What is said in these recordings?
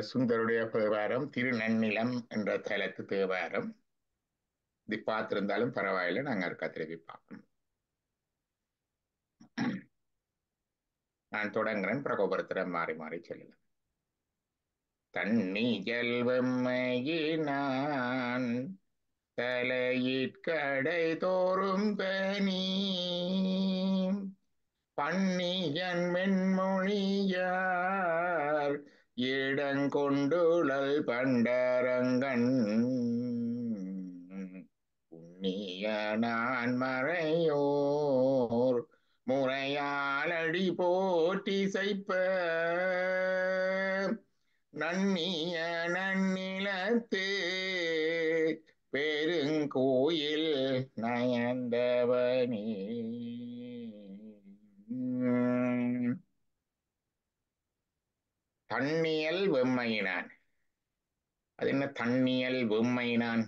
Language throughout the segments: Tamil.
சுந்தருடைய தேவாரம் திருநன்னிலம் என்ற தலத்து தேவாரம். இது பார்த்திருந்தாலும் பரவாயில்லை, நாங்க இருக்கா திருப்பி பார்க்கணும். நான் தொடங்குறேன், பிரகோபுரத்திடம் மாறி மாறி செல்லுங்க. தண்ணி ஜல்வம்மையினான் தலையிற்கடை தோறும் பனி பன்னியன் மென்மொழியார் இடங்கொண்டுழல் பண்டரங்கன் புண்ணிய நான் மறையோர் முறையாலடி போற்றி சைப்ப நன்னிய நன்னிலத்து பெருங்கோயில் நயந்தவனே. தண்ணியல் வெம்மையினான். அது என்ன தண்ணியல் வெம்மையினான்?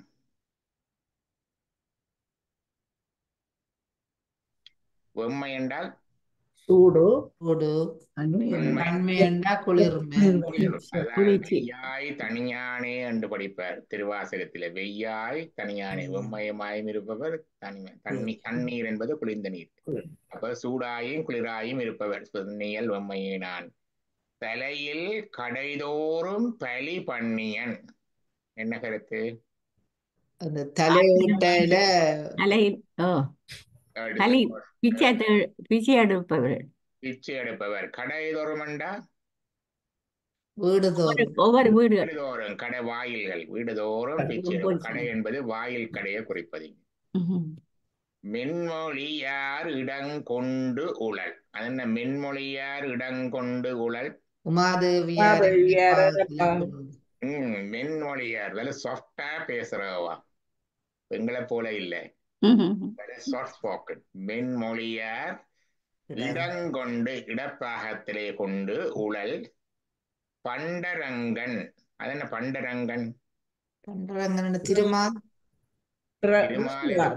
வெம்மை என்றால் சூடு தன்மை என்றா குளிர்மை. வெய்யாய் தனியானே என்று படிப்பார் திருவாசகத்திலே. வெய்யாய் தனியானே, வெம்மையமாயும் இருப்பவர் தண்ணீர் என்பது குளிர்ந்த நீர். அப்ப சூடாயும் குளிராயும் இருப்பவர் தண்ணியல் வெம்மையினான். தலையில் கடைதோறும் பலி பண்ணியன். என்ன கருத்து? அந்த தலையோட்டையில பிச்சை எடுப்பவர். பிச்சை எடுப்பவர். கடைதோறும் என்றா ஒவ்வொரு வீடு வீடுதோறும் கடை வாயில்கள், வீடுதோறும் பிச்சை. கடை என்பது வாயில் கடையை குறிப்பது. மென்மொழியார் இடங்கொண்டு உழல். அது என்ன மென்மொழியார் இடங்கொண்டு உழல்? உமாதேவியார் மென்மொழியார் வேலை சாஃப்டா பேசுறவா, எங்களை போல இல்லை. மென்மொழியார் இடங்கொண்டு இடப்பாகத்திலே கொண்டு உழல் பண்டரங்கன். அது என்ன பண்டரங்கன்?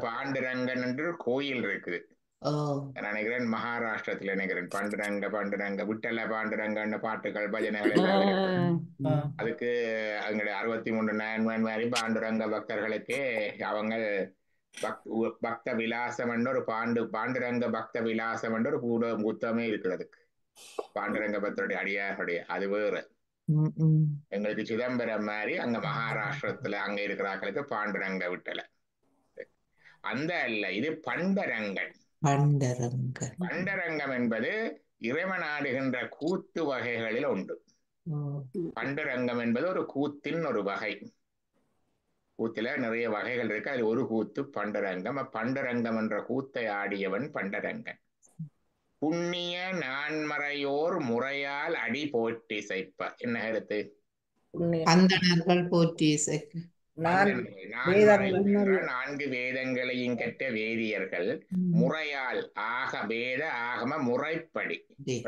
பாண்டுரங்கன் என்று கோயில் இருக்குது. நினைக்கிறேன் மகாராஷ்டிரத்துல நினைக்கிறேன். பாண்டுரங்க விட்டல பாண்டுரங்கன்னு பாட்டுகள் பஜனைகள் எல்லாம் இருக்கு. அதுக்கு அவங்களுடைய 63 நயன்மான் மாதிரி பாண்டுரங்க பக்தர்களுக்கே அவங்க பக்த விலாசம் என்ற ஒரு பாண்டுரங்க பக்த விலாசம் என்ற ஒரு புத்தகமே இருக்கிறது. பாண்டுரங்க பக்தருடைய அடியாருடைய அது வேறு. எங்களுக்கு சிதம்பரம் மாதிரி அங்க மகாராஷ்டிரத்துல அங்க இருக்கிறார்களுக்கு பாண்டுரங்க விட்டல அந்த அல்ல. இது பண்டரங்கன். பண்டரங்கம் என்பது இறைவனாடுகின்ற கூத்து வகைகளில் உண்டு. பண்டரங்கம் என்பது ஒரு கூத்தின் ஒரு வகை. கூத்துல நிறைய வகைகள் இருக்கு, அது ஒரு கூத்து பண்டரங்கம். பண்டரங்கம் என்ற கூத்தை ஆடியவன் பண்டரங்கன். புண்ணிய நான்மறையோர் முறையால் அடி போற்றி சைப்ப. என்ன கருத்து? அந்தணர்கள் போற்றி இசைக்க. 4 வேதங்களையும் கற்ற வேதியர்கள் முறையால் வேத ஆகம முறைப்படி.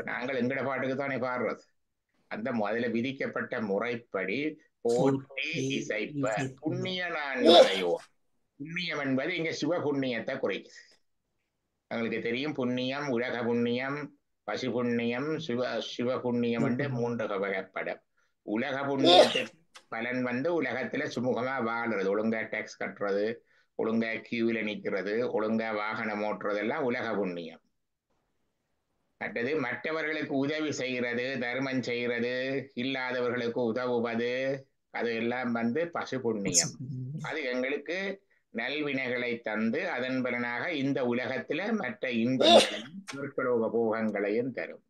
நாங்கள் எங்கட பாட்டுக்கு தானே பாடுறது. அந்த முதல்ல விதிக்கப்பட்ட முறைப்படி போற்றி இசைப்ப புண்ணிய நான்மறையோர். புண்ணியம் என்பது இங்க சிவ புண்ணியத்தை குறைக்குது. எங்களுக்கு தெரியும், புண்ணியம், உலக புண்ணியம், பசு புண்ணியம், சிவ புண்ணியம் என்று 3 வகைப்படும். உலக புண்ணியத்துக்கு பலன் உலகத்துல சுமூகமா வாழ்றது, ஒழுங்கா டேக்ஸ் கட்டுறது, ஒழுங்கா கியூல நிற்கிறது, ஒழுங்கா வாகனம் ஓட்டுறதெல்லாம் உலக புண்ணியம். மற்றது மற்றவர்களுக்கு உதவி செய்கிறது, தர்மம் செய்கிறது, இல்லாதவர்களுக்கு உதவுவது, அது எல்லாம் பசு புண்ணியம். அது எங்களுக்கு நல்வினைகளை தந்து அதன் பலனாக இந்த உலகத்தில மற்ற இன்பங்களையும் சொர்க்கலோக போகங்களையும் தரும்.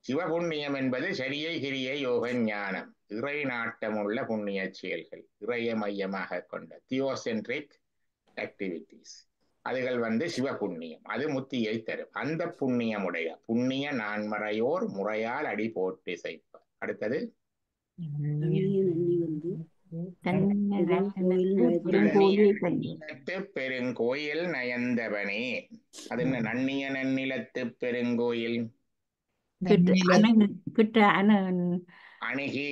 சிவபுண்ணியம் என்பது சரியை கிரியை யோக ஞானம், இறை நாட்டமுள்ள புண்ணிய செயல்கள், இறைய மையமாக கொண்ட தியோசென்ட்ரிக் ஆக்டிவிட்டிஸ். அதுகள் சிவபுண்ணியம். அது முத்தியை தரும். அந்த புண்ணியமுடைய புண்ணிய நான்மறையோர் முறையால் அடி போற்றி செய்ப்பார். அடுத்தது பெருங்கோயில் நயந்தவனே. அது என்ன? நன்னிய நன்னிலத்து பெருங்கோயில். அணுகி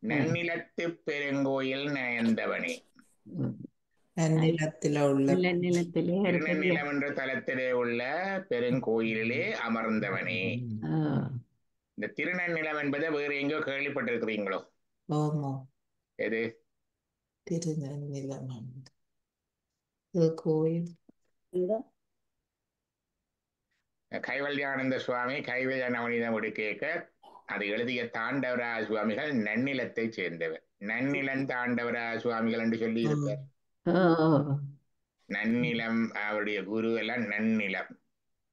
நன்னிலத்து பெருங்கோயில் நயந்தவனே. நன்னிலத்தில உள்ள நல்ல நிலத்திலே ஒரு பெரிய திருநன்னிலம் என்ற தலத்திலே உள்ள பெருங்கோயிலிலே அமர்ந்தவனே. இந்த திருநன்னிலம் என்பதை வேறு எங்கேயோ கேள்விப்பட்டிருக்கிறீங்களோ? ஓமோ எது? திருநன்னிலம் இது கோயில் கைவல்யானந்த சுவாமி கைவல்ய நவநீதம் கேட்க அது எழுதிய தாண்டவராய சுவாமிகள் நன்னிலத்தை சேர்ந்தவர். நன்னிலம் தாண்டவராய சுவாமிகள் என்று சொல்லி இருப்பார். நன்னிலம் அவருடைய குரு எல்லாம் நன்னிலம்.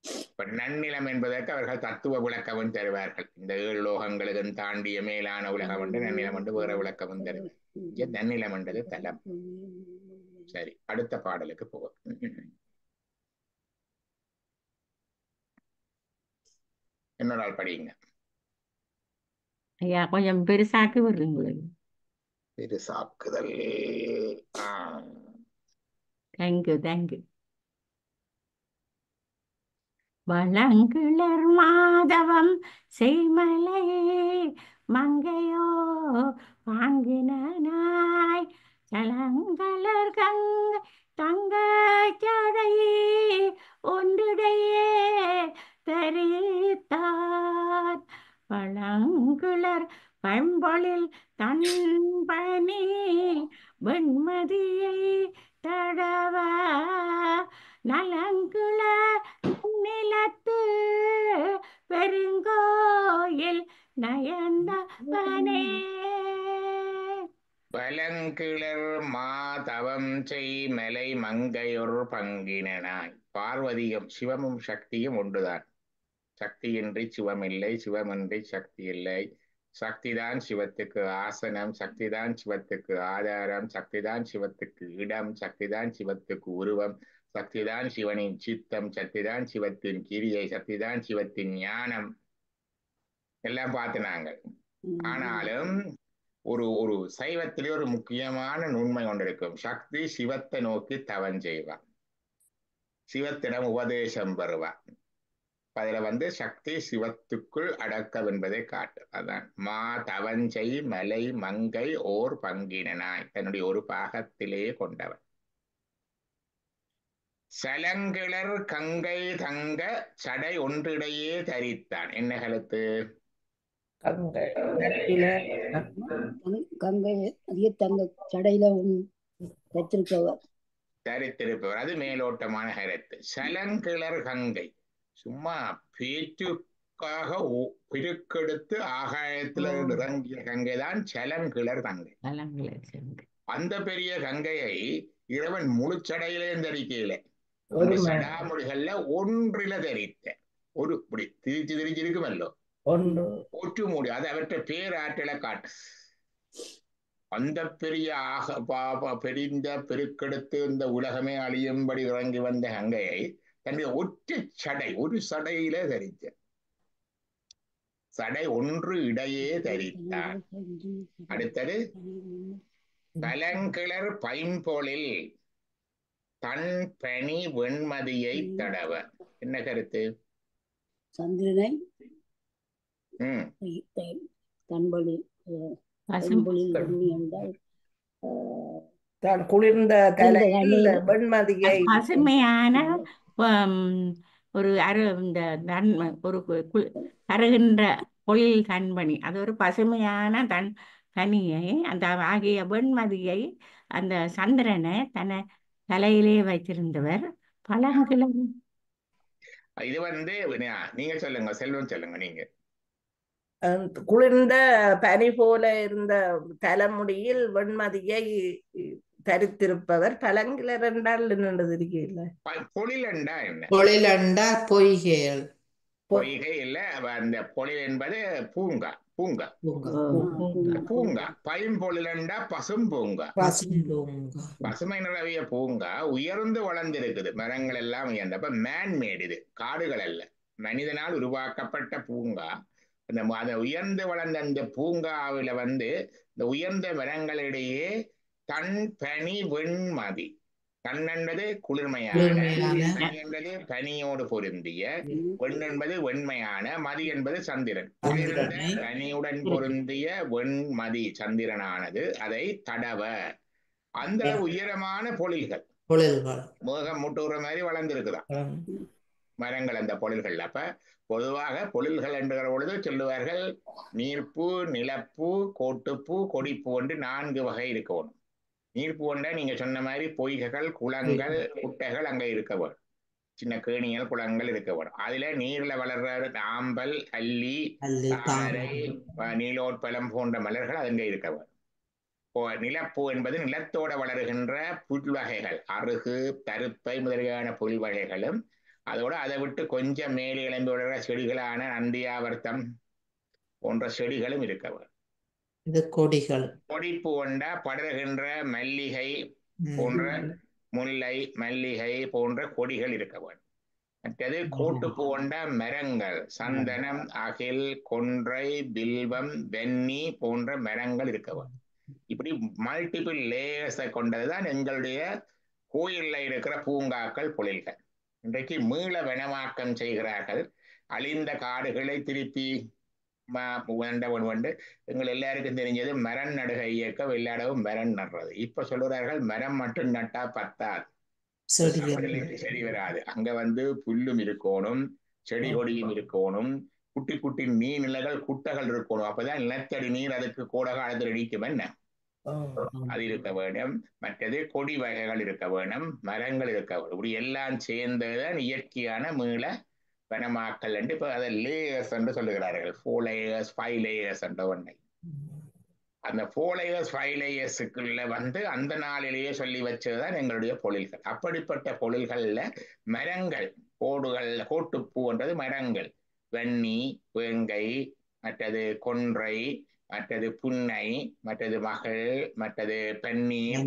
இப்ப நன்னிலம் என்பதற்கு அவர்கள் தத்துவ விளக்கமும் தருவார்கள். இந்த 7 லோகங்களுக்கும் தாண்டிய மேலான உலகம் என்று நன்னிலம் என்று வேற விளக்கமும் தருவார். இங்க நன்னிலம் என்றது தலம். சரி, அடுத்த பாடலுக்கு போவோம். இன்னொரு ஆள் படிங்க. ஐயா கொஞ்சம் பெருசாக்கி விடுறீங்களே. பெருசாக்குதல். Thank you thank you. வளங்குளர் மாதவம் செய்மலையே மங்கையோ வாங்கினாய் சலங்களர் கங்கை தங்க சடை ஒன்றுடையே தரித்தார் வளங்குளர் பண்பொழில் தன் பணி வெண்மதியை தடவ நலங்குள நிலத்து பெருங்கோயில் நயந்தவனே. வலங்கிளர் மாதவம் செய் மலை மங்கையொரு பங்கினாய். பார்வதியும் சிவமும் சக்தியும் ஒன்றுதான். சக்தியின்றி சிவம் இல்லை, சிவமின்றி சக்தி இல்லை. சக்திதான் சிவத்துக்கு ஆசனம், சக்திதான் சிவத்துக்கு ஆதாரம், சக்திதான் சிவத்துக்கு இடம், சக்திதான் சிவத்துக்கு உருவம், சக்திதான் சிவனின் சித்தம், சக்திதான் சிவத்தின் கிரியை, சக்திதான் சிவத்தின் ஞானம். எல்லாம் பார்த்து நாங்கள். ஆனாலும் ஒரு ஒரு சைவத்திலே ஒரு முக்கியமான நுண்மை கொண்டிருக்கும். சக்தி சிவத்தை நோக்கி தவம் செய்வான், சிவத்திடம் உபதேசம் பெறுவான். அதுல சக்தி சிவத்துக்குள் அடக்கம் என்பதை காட்டு. அதான் மா தவஞ்சை மலை மங்கை ஓர் பங்கினாய், தன்னுடைய ஒரு பாகத்திலே கொண்டவன். சலங்கிளர் கங்கை தங்க சடை ஒன்றிடையே தரித்தான். என்ன கழுத்து? கங்கை அதிக தங்க சடையில தரித்திருப்பவர். அது மேலோட்டமான கருத்து. சலங்கிளர் கங்கை சும்மா பேச்சுக்காக பெருக்கெடுத்து ஆகாயத்துல இறங்கிய கங்கை தான் சலங்கிளர் கங்கை. அந்த பெரிய கங்கையை இறைவன் முழுச்சடையிலே தரிக்கையில சடாமுடிகள்ல ஒன்றில தரித்த ஒரு இப்படி திரிச்சு திரிச்சு இருக்குமல்லோ ஒற்று மூடி. அது அவற்றை பேராற்றலை காட்டு. அந்த பெரிய பெரிந்த பெருக்கெடுத்து இந்த உலகமே அழியும்படி இறங்கி வந்த கங்கையை தன்னுடைய ஒற்றை சடை, ஒரு சடையிலே தரித்த. சடை ஒன்று இடையே தரித்தான். அடுத்தது பலங்கிளர் பைம்பொழில் தன் பணி வெண்மதியை தடவ. என்ன கருத்து? சந்திரனை தன்பொழி குளிர்ந்த வெண்மதியை பசுமையான ஒரு இந்த ஒரு தருகின்ற பொழில் தன்பணி, அது ஒரு பசுமையான பனியை, அந்த ஆகிய வெண்மதியை, அந்த சந்திரனை தன தலையிலே வைத்திருந்தவர் பழங்கிழர். இது நீங்க சொல்லுங்க, செல்வம் சொல்லுங்க. நீங்க குளிர்ந்த பனி போல இருந்த தலைமுடியில் வெண்மதியை தரித்திருப்பவர் பழங்கிழர் என்றால் என்னது இருக்கீல்ல? பொழிலண்டா என்ன? பொழிலண்டா பொய்கைகள். பொய்கை இல்ல, அந்த பொழில் என்பது பூங்கா. பூங்கா பூங்கா. பைம்பொழிலண்டா பசும் பூங்கா. பசுமை நிலவிய பூங்கா உயர்ந்து வளர்ந்திருக்குது. மரங்கள் எல்லாம் உயர்ந்தப்ப மேன்மேடு. இது காடுகள் அல்ல, மனிதனால் உருவாக்கப்பட்ட பூங்கா. அந்த உயர்ந்து வளர்ந்த அந்த பூங்காவில இந்த உயர்ந்த மரங்களிடையே தன் பனி வெண்மதி. தன் என்பது குளிர்மையான, பனி என்பது பனியோடு பொருந்திய, வெண் என்பது வெண்மையான, மதி என்பது சந்திரன். குளிர்ந்த பனியுடன் பொருந்திய வெண்மதி சந்திரனானது அதை தடவ அந்த உயரமான பொழில்கள் மேகம் முட்டுகிற மாதிரி வளர்ந்துருக்குதான் மரங்கள் அந்த பொழில்கள். அப்ப பொதுவாக பொழில்கள் என்கிற பொழுது சொல்லுவார்கள் நீர்ப்பூ, நிலப்பூ, கோட்டுப்பூ, கொடிப்பூ என்று 4 வகை இருக்கணும். நீர்ப்பூ என்றா நீங்க சொன்ன மாதிரி பொய்கைகள், குளங்கள், குட்டைகள் அங்க இருக்க வேணும். சின்ன கேணிகள், குளங்கள் இருக்க வேணும். அதுல நீர்ல வளர்ற ஆம்பல், அல்லி, தாமரை, நீலோத்பலம் போன்ற மலர்கள் அங்க இருக்க வேணும். நிலப்பூ என்பது நிலத்தோட வளருகின்ற புல் வகைகள், அருகு, தருப்பை முதலியான புல் வகைகளும், அதோட அதை விட்டு கொஞ்சம் மேலே எழும்பி வளர்கிற செடிகளான நந்தியாவர்த்தம் போன்ற செடிகளும் இருக்க வேணும். கொடிப்பூ கொண்டா படர்கின்ற மல்லிகை போன்ற, முல்லை, மல்லிகை போன்ற கொடிகள் இருக்க வேண்டும். மற்றது கோட்டுப்பூ கொண்ட மரங்கள், சந்தனம், அகில், கொன்றை, பில்வம், வெண்ணி போன்ற மரங்கள் இருக்க வேண்டும். இப்படி மல்டிபிள் லேயர்ஸை கொண்டதுதான் எங்களுடைய கோயில்ல இருக்கிற பூங்காக்கள், பொழில்கள். இன்றைக்கு மீள வனமாக்கம் செய்கிறார்கள். அழிந்த காடுகளை திருப்பி எங்கள் எல்லாருக்கும் தெரிஞ்சது மரம் நடுகை இயக்கம், எல்லா இடமும் மரம் நடுறது. இப்ப சொல்லுறார்கள் மரம் மட்டும் நட்டா பத்தாது, சரி வராது. அங்க புல்லும் இருக்கணும், செடி கொடியும் இருக்கணும், குட்டி குட்டி நீர் நிலைகள், குட்டைகள் இருக்கணும். அப்பதான் நிலத்தடி நீர் அதுக்கு கூட காலத்தில் இடிக்கும். என்ன அது இருக்க வேண்டும். மற்றது கொடி வகைகள் இருக்க வேணும், மரங்கள் இருக்க வேணும். இப்படி எல்லாம் சேர்ந்ததுதான் இயற்கையான மீள வனமாக்கல் என்று இப்ப அதை லேயர்ஸ் என்று சொல்லுகிறார்கள். 4 layers 5 layers என்ற ஒன்றை. அந்த 4 layers 5 layers அந்த நாளிலேயே சொல்லி வச்சதுதான் எங்களுடைய பொழில்கள். அப்படிப்பட்ட பொழில்கள்ல மரங்கள், கோட்டுப்பூ என்றது மரங்கள், வெண்ணி, வேங்கை, மற்றது கொன்றை, மற்றது புன்னை, மற்றது மகள், மற்றது பன்னீர்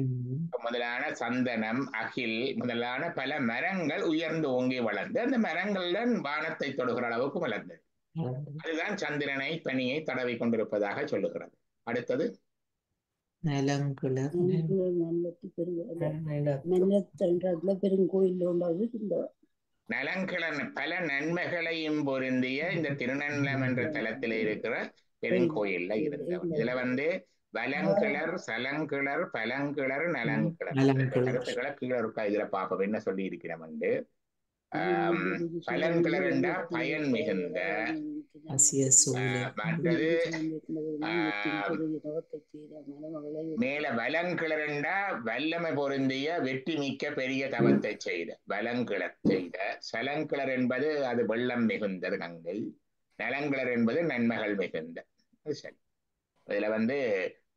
முதலான சந்தனம், அகில் முதலான பல மரங்கள் உயர்ந்து ஓங்கி வளர்ந்து அந்த மரங்கள்ல வானத்தை தொடுகிற அளவுக்கு வளர்ந்தது. அதுதான் சந்திரனை, பனியை தடவி கொண்டிருப்பதாக சொல்லுகிறது. அடுத்தது நலங்கிழன் பல நன்மைகளையும் பொருந்திய இந்த திருநன்னம் என்ற தலத்தில் இருக்கிற பெருங்கோயில்ல இருந்தவன். இதுல வலங்கிளர், சலங்கிளர், பலங்கிளர், நலங்கிளர் கருத்துக்களை கீழே இருக்கா இதுல பாப்போம் என்ன சொல்லி இருக்கிறவன். பலங்கிளர் என்றா பயன் மிகுந்த, மற்றது மேல வலங்கிளர் என்றா வல்லமை பொருந்திய வெற்றி மிக்க பெரிய தவத்தை செய்த, வலங்கிளர் செய்த. சலங்கிளர் என்பது அது வெள்ளம் மிகுந்தது கங்கை. நலங்கிளர் என்பது நன்மைகள் மிகுந்த. சரி, இதுல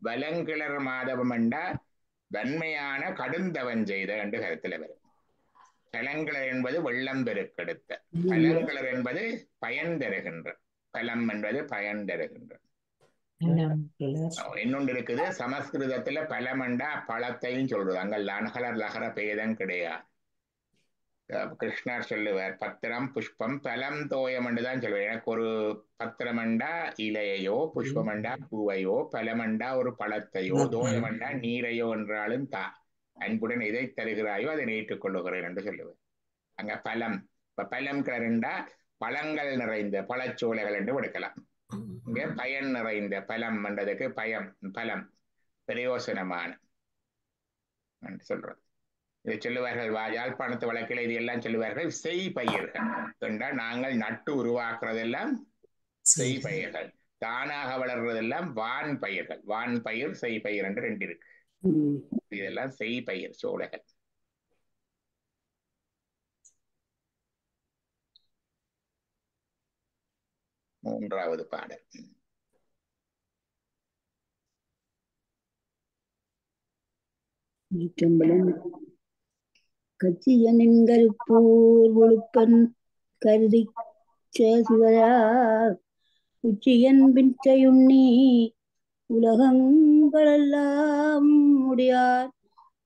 வலங்கிளர் மாதவம் என்றா வன்மையான கடுந்தவன் செய்த என்று கருத்துல வரும். பலங்கிளர் என்பது வெள்ளம் பெருக்கெடுத்த, பலங்கிளர் என்பது பயன் தருகின்ற, பலம் என்பது பயன் தருகின்ற. இன்னொன்று இருக்குது சமஸ்கிருதத்துல பலமண்டா பழத்தையும் சொல்றது. அங்க லகர லகர பேதம் கிடையாது. கிருஷ்ணர் சொல்லுவார் பத்திரம் புஷ்பம் பலம் தோயம் என்றுதான் சொல்லுவார். எனக்கு ஒரு பத்திரமண்டா இலையையோ, புஷ்பமண்டா பூவையோ, பலமண்டா ஒரு பழத்தையோ, தோயமண்டா நீரையோ என்றாலும் தா, அன்புடன் எதை தருகிறாயோ அதை ஏற்றுக் கொள்ளுகிறேன் என்று சொல்லுவேன். அங்க பலம், பலம் கிளறண்டா பழங்கள் நிறைந்த பழச்சோலைகள் என்று எடுக்கலாம். இங்க பயன் நிறைந்த, பலம் என்றதுக்கு பலம் பிரயோசனமான சொல்றது. இதை சொல்லுவார்கள் யாழ்ப்பாணத்து வழக்கில் இது எல்லாம் சொல்லுவார்கள் செய் பயிர்கள் என்றால் நாங்கள் நட்டு உருவாக்குறதெல்லாம் செய் பயிர்கள், தானாக வளர்றதெல்லாம் வான் பயிர்கள். வான் பயிர், செய் பயிர் என்று 2 இருக்கு. இதெல்லாம் செய் பயிர் சோலைகள். மூன்றாவது பாடல். கச்சியனின்கருப்பூர் ஒழுக்கன் கருதி சிவரார் உச்சியன் பிச்சையுண்ணி உலகங்களெல்லாம் முடியார்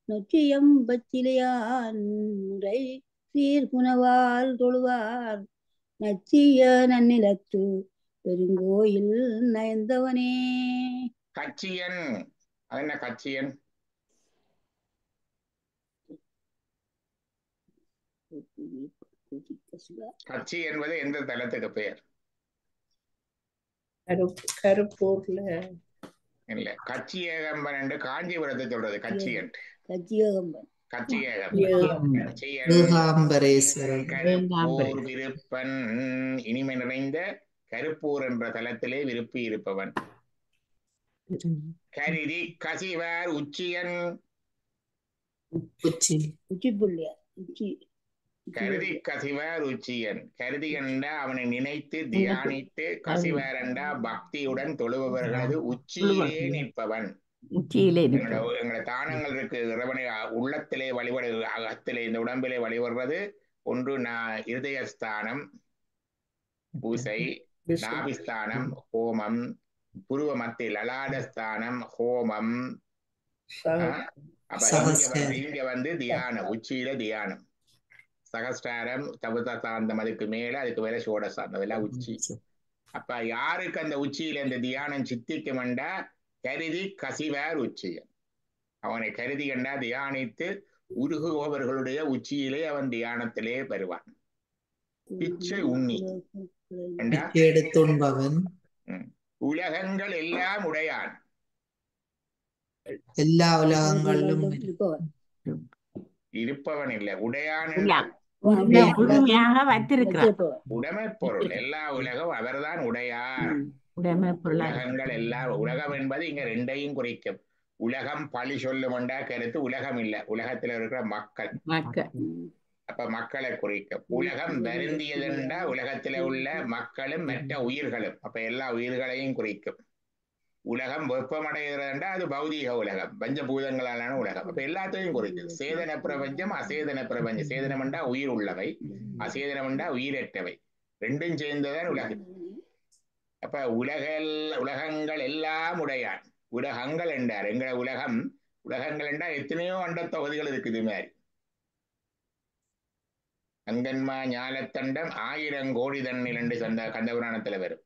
நொச்சியம் பச்சிலையான் முறை சீர்குணவால் தொழுவார் நச்சிய நன்னிலத்து பெருங்கோயில் நயந்தவனே. கச்சியன் அது என்ன? கச்சியன் கட்சி என்பது எந்த தலத்துக்கு பெயர்? கருப்பூர்ல இல்ல கச்சியேகம்பன் என்று காஞ்சிபுரத்தை சொல்றது கச்சியன் கச்சியோகம்பன் ஏகாம்பரேஸ்வரன் கருப்பூர் விருப்பன் இனிமை நிறைந்த கருப்பூர் என்ற தலத்திலே விருப்பி இருப்பவன். கருதி கசிவார் உச்சியன் உச்சி புள்ளியார் உச்சி கருதி கசிவார் உச்சியன் கருதி கண்டா அவனை நினைத்து தியானித்து கசிவார் என்றா பக்தியுடன் தொழுபவர்களது உச்சியிலே நிற்பவன். உச்சியிலே எங்களோட தானங்கள் இருக்கு இறைவனை உள்ளத்திலே வழிபடு அகத்திலே இந்த உடம்பிலே வழிபடுறது ஒன்று இருதயஸ்தானம் பூசை, நாபிஸ்தானம் ஹோமம், புருவ மத்திய லலாடஸ்தானம் ஹோமம், இங்க வந்து தியானம் உச்சியில தியானம் சகஸ்டாரம் தபுதாந்தம் அதுக்கு மேல அதுக்கு மேல சோடசாந்தம் இதெல்லாம் உச்சி. அப்ப யாருக்கு அந்த உச்சியில இந்த தியானம் சித்திக்குமெண்டா கருதி கசிவார் உச்சியன் அவனை கருதி கண்டா தியானித்து உருகுபவர்களுடைய உச்சியிலே அவன் தியானத்திலே வருவான். பிச்சை உண்ணி எடுத்துண்பவன் உலகங்கள் எல்லாம் உடையான் எல்லா உலகங்களிலும் இருப்பவன் இல்ல உடையான் முழுமையாக வைத்திருக்கிறார். உடைமை பொருள் எல்லா உலகம் அவர்தான் உடையார். உலகங்கள் எல்லாம் உலகம் என்பது இங்க ரெண்டையும் குறிக்கும். உலகம் பழி சொல்லுமெண்டா கருத்து உலகம் இல்ல உலகத்துல இருக்கிற மக்கள். அப்ப மக்களை குறிக்கும். உலகம் வருந்தியதென்றா உலகத்துல உள்ள மக்களும் மற்ற உயிர்களும் அப்ப எல்லா உயிர்களையும் குறிக்கும். உலகம் வெப்பமடைகிறதுண்டா அது பௌதீக உலகம் பஞ்சபூதங்களாலான உலகம் அப்ப எல்லாத்தையும் குறிக்கும். சேதன பிரபஞ்சம் அசேதன பிரபஞ்சம். சேதனம்ண்டா உயிர் உள்ளவை, அசேதனம்ண்டா உயிரற்றவை, ரெண்டும் சேர்ந்ததான் உலகம். அப்ப உலகங்கள் எல்லாம் உடையான். உலகங்கள் என்றார் எங்களை உலகங்கள் என்றா எத்தனையோ அண்ட தொகுதிகள் இருக்குது. மாதிரி அங்கன்மா ஞானத்தண்டம் 1000 கோடி தண்ணில் என்று கந்தபுராணத்துல வரும்.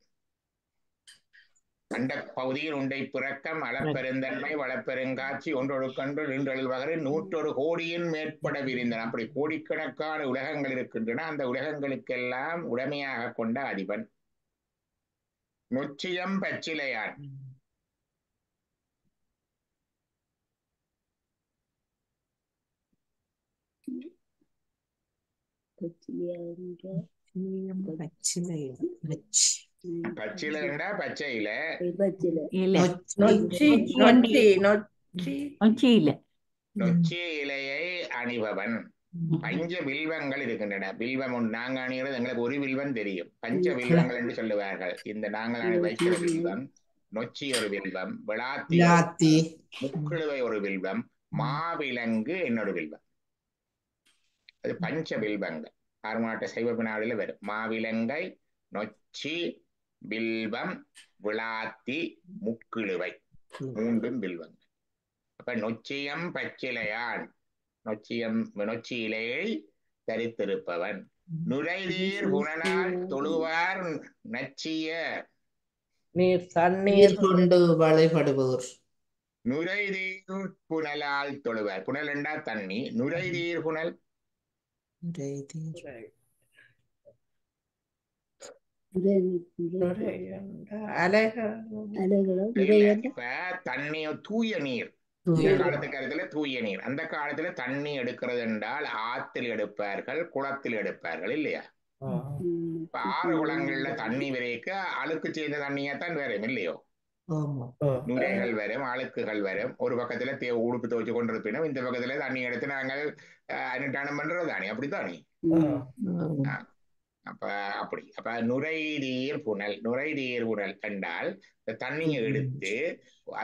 அண்ட பகுதியில் உண்டை பிறக்கம் அளப்பெருந்தன்மை வளப்பெருங்காட்சி ஒன்றொடுக்கொன்று நின்றொழில் வகரை 101 கோடியின் மேற்பட விரிந்தன. அப்படி கோடிக்கணக்கான உலகங்கள் இருக்கின்றன. அந்த உலகங்களுக்கெல்லாம் உடமையாக கொண்ட அதிபன் நொச்சியம் பச்சிலையான். பச்சிலை என்றா பச்சை நொச்சி இலையை அணிபவன். பஞ்ச வில்வங்கள் இருக்கின்றன. வில்வம் ஒன்று நாங்க அணிகிறது எங்களுக்கு ஒரு வில்வம் தெரியும். பஞ்ச வில்வங்கள் என்று சொல்லுவார்கள். இந்த நாங்கள் வைக்கிற வில்வம் நொச்சி ஒரு வில்வம், விளாத்தி முக்கிழுவை ஒரு வில்வம், மாவிலங்கு என்னொரு வில்வம். அது பஞ்ச வில்வங்கள். ஆறுமாட்ட சைவ பினாவில வரும். மாவிலங்கை, நொச்சி, வில்வம், விளாத்தி, முக்கிழுவை 3 வில்வங்கள். அப்ப நொச்சியம் பச்சிலையான் நொச்சி இலையை தரித்திருப்பவன். நுரைதீர் புனலால் தொழுவார் நச்சிய நீர் கொண்டு வழிபடுவோர். நுரைதீர் புனலால் தொழுவார். புனல் என்றா தண்ணி. நுரைதீர் புனல் தண்ணி தூய நீர். இந்த காலத்து காலத்துல தூய நீர். அந்த காலத்துல தண்ணி எடுக்கிறது என்றால் ஆத்தில் எடுப்பார்கள், குளத்தில் எடுப்பார்கள் இல்லையா? இப்ப ஆறு குளங்கள்ல தண்ணி வரைக்க அழுக்கு சேர்ந்த தண்ணியாத்தான் வரும் இல்லையோ? நுரைகள் வரும், அழுக்குகள் வரும். ஒரு பக்கத்துல உடுப்பு துவைச்சு கொண்டிருப்பினும் இந்த பக்கத்துல தண்ணி எடுத்து நாங்கள் அனுஷ்டானம் பண்றது தானே, அப்படித்தானே? அப்ப நுரைதீர் புனல் என்றால் தண்ணியை எடுத்து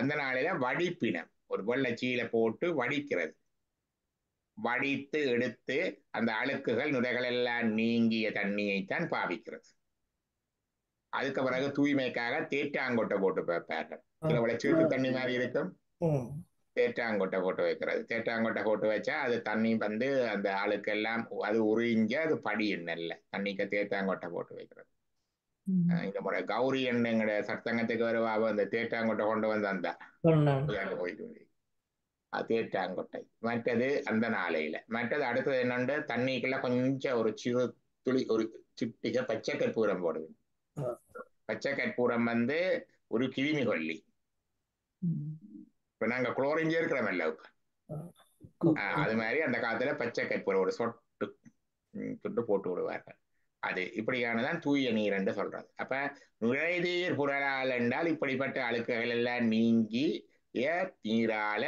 அந்த நாளில வடிப்பினம் ஒரு வெள்ளச்சீல போட்டு வடிக்கிறது. வடித்து எடுத்து அந்த அழுக்குகள் நுரைகள் எல்லாம் நீங்கிய தண்ணியைத்தான் பாவிக்கிறது. அதுக்கு பிறகு தூய்மைக்காக தேற்றாங்கொட்டை போட்டு வைப்பார்கள். சில சீட்டு தண்ணி மாதிரி இருக்கும், தேற்றாங்கொட்டை போட்டு வைக்கிறது. தேற்றாங்கொட்டை போட்டு வச்சா அது தண்ணி வந்து அந்த அழுக்கெல்லாம் அது உறிஞ்ச அது படியும் நல்ல தண்ணிக்கு தேற்றாங்கொட்டை போட்டு வைக்கிறது. இந்த முறை கௌரி எண்ணெய் சத்தங்கத்துக்கு வருவா அந்த தேற்றாங்கொட்டை கொண்டு வந்து அந்த போயிட்டு தேற்றாங்கொட்டை. மற்றது அந்த நாளையில. மற்றது அடுத்தது என்னண்டு தண்ணிக்குள்ள கொஞ்சம் ஒரு சிறு துளி ஒரு சிட்டிக பச்சை கற்பூரம் போடுவேன். பச்சை கற்பூரம் வந்து ஒரு கிருமி கொல்லி. இப்ப நாங்க குளோரின் சேர்க்கிறோம்ல அது மாதிரி அந்த காலத்துல பச்சை கற்பூரம் ஒரு சொட்டு சுட்டு போட்டு விடுவார்கள். அது இப்படியானதான் தூய நீர் என்று சொல்றது. அப்ப நுழைநீர் புரளால் என்றால் இப்படிப்பட்ட அழுக்குகள் எல்லாம் நீங்கி நீரால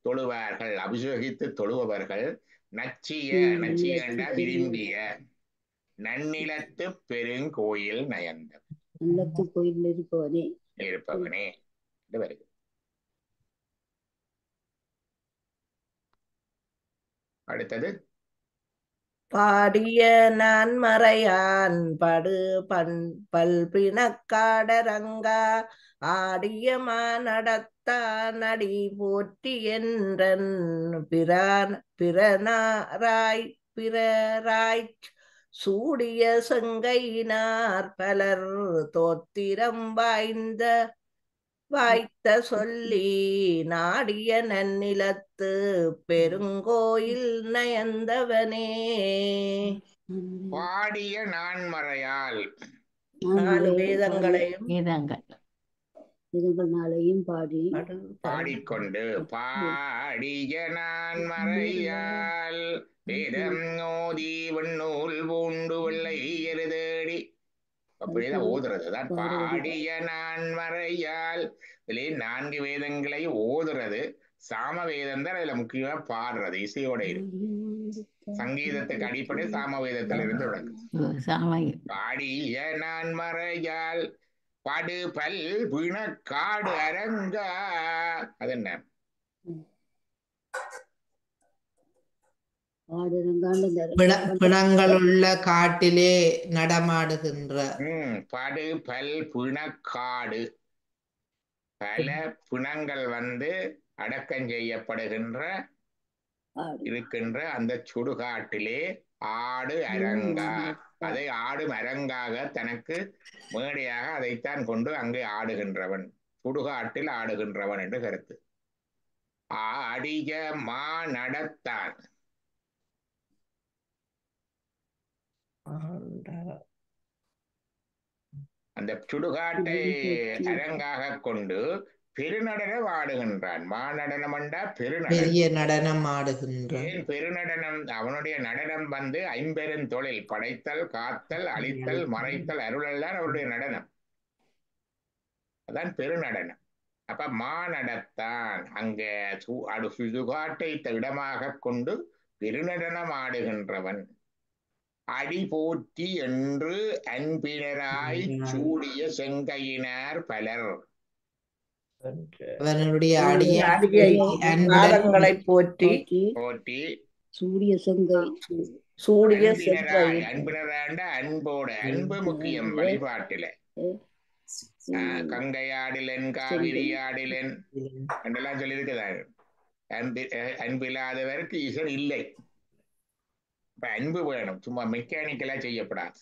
தொழுவார்கள், அபிஷேகித்து தொழுபவர்கள். நச்சிய என்றா விரும்பிய நன்னிலத்து பெருங்கோயில் நயந்த நல்லத்து கோயில் இருப்பவனே என்று வருது. அடுத்தது பாடிய நான் மறையான் படு பல்பிணக்காடரங்கா ஆடிய மானடத்தான் அடி போற்றி என்றன் பிறராய் சூடிய செங்கையினார் பலர் தோத்திரம் வாய்த்த சொல்லி நாடிய நன்னிலத்து பெருங்கோயில் நயந்தவனே. பாடிய நான்மறையால் 4 வேதங்களையும் இதுகளாலையும் பாடிக்கொண்டு பாடிய நான்மறையால் வேதம் ஓதி விண்ணூல் பூண்டு வெள்ளை எருதேடி அப்படியேதான் ஓதுறதுதான் பாடிய நான்மறையால். இதுல 4 வேதங்களை ஓதுறது. சாம வேதம் தான் அதுல முக்கியமா பாடுறது, இசையோட இருக்கு. சங்கீதத்துக்கு அடிப்படை சாம வேதத்திலிருந்து தொடங்குது. பாடிய நான்மறையால் படு பல் பிணக்காடு அரங்கா. அது என்ன? பிணங்களுள்ள காட்டிலே நடமாடுகின்ற படு பல் பிணக்காடு. பல பிணங்கள் அடக்கம் செய்யப்படுகின்ற இருக்கின்ற அந்த சுடுகாட்டிலே ஆடு அரங்கா. அதை ஆடும் அரங்காக தனக்கு மேடையாக அதைத்தான் கொண்டு அங்கே ஆடுகின்றவன், சுடுகாட்டில் ஆடுகின்றவன் என்று கருத்து. ஆடிய மா நடத்தான். அந்த சுடுகாட்டை அரங்காக கொண்டு பெருநடனம் ஆடுகின்றான். மாநடனம் என்றா பெரிய நடனம் ஆடுகின்றான். ஏன் பெருநடனம்? அவனுடைய நடனம் 50 படைத்தல், காத்தல், அழித்தல், மறைத்தல், அருளல் தான் அவருடைய நடனம். அதான் பெருநடனம். அப்ப மாநடத்தான் அங்க சுடுகாட்டை இடமாக கொண்டு பெருநடனம் ஆடுகின்றவன். அடி போற்றி என்று அன்பினராய் சூடிய செங்கையினார் பலர். அவனுடைய பாதங்களை போற்றி சூடிய செங்கை அன்பினராண்ட அன்போட. அன்பு முக்கியம் வழிபாட்டில. கங்கையாடிலன் காவிரியாடிலன் என்றெல்லாம் சொல்லியிருக்கிறார். அன்பில்லாதவருக்கு இசன் இல்லை. இப்ப அன்பு வேணும், சும்மா மெக்கானிக்கலா செய்யப்படாது.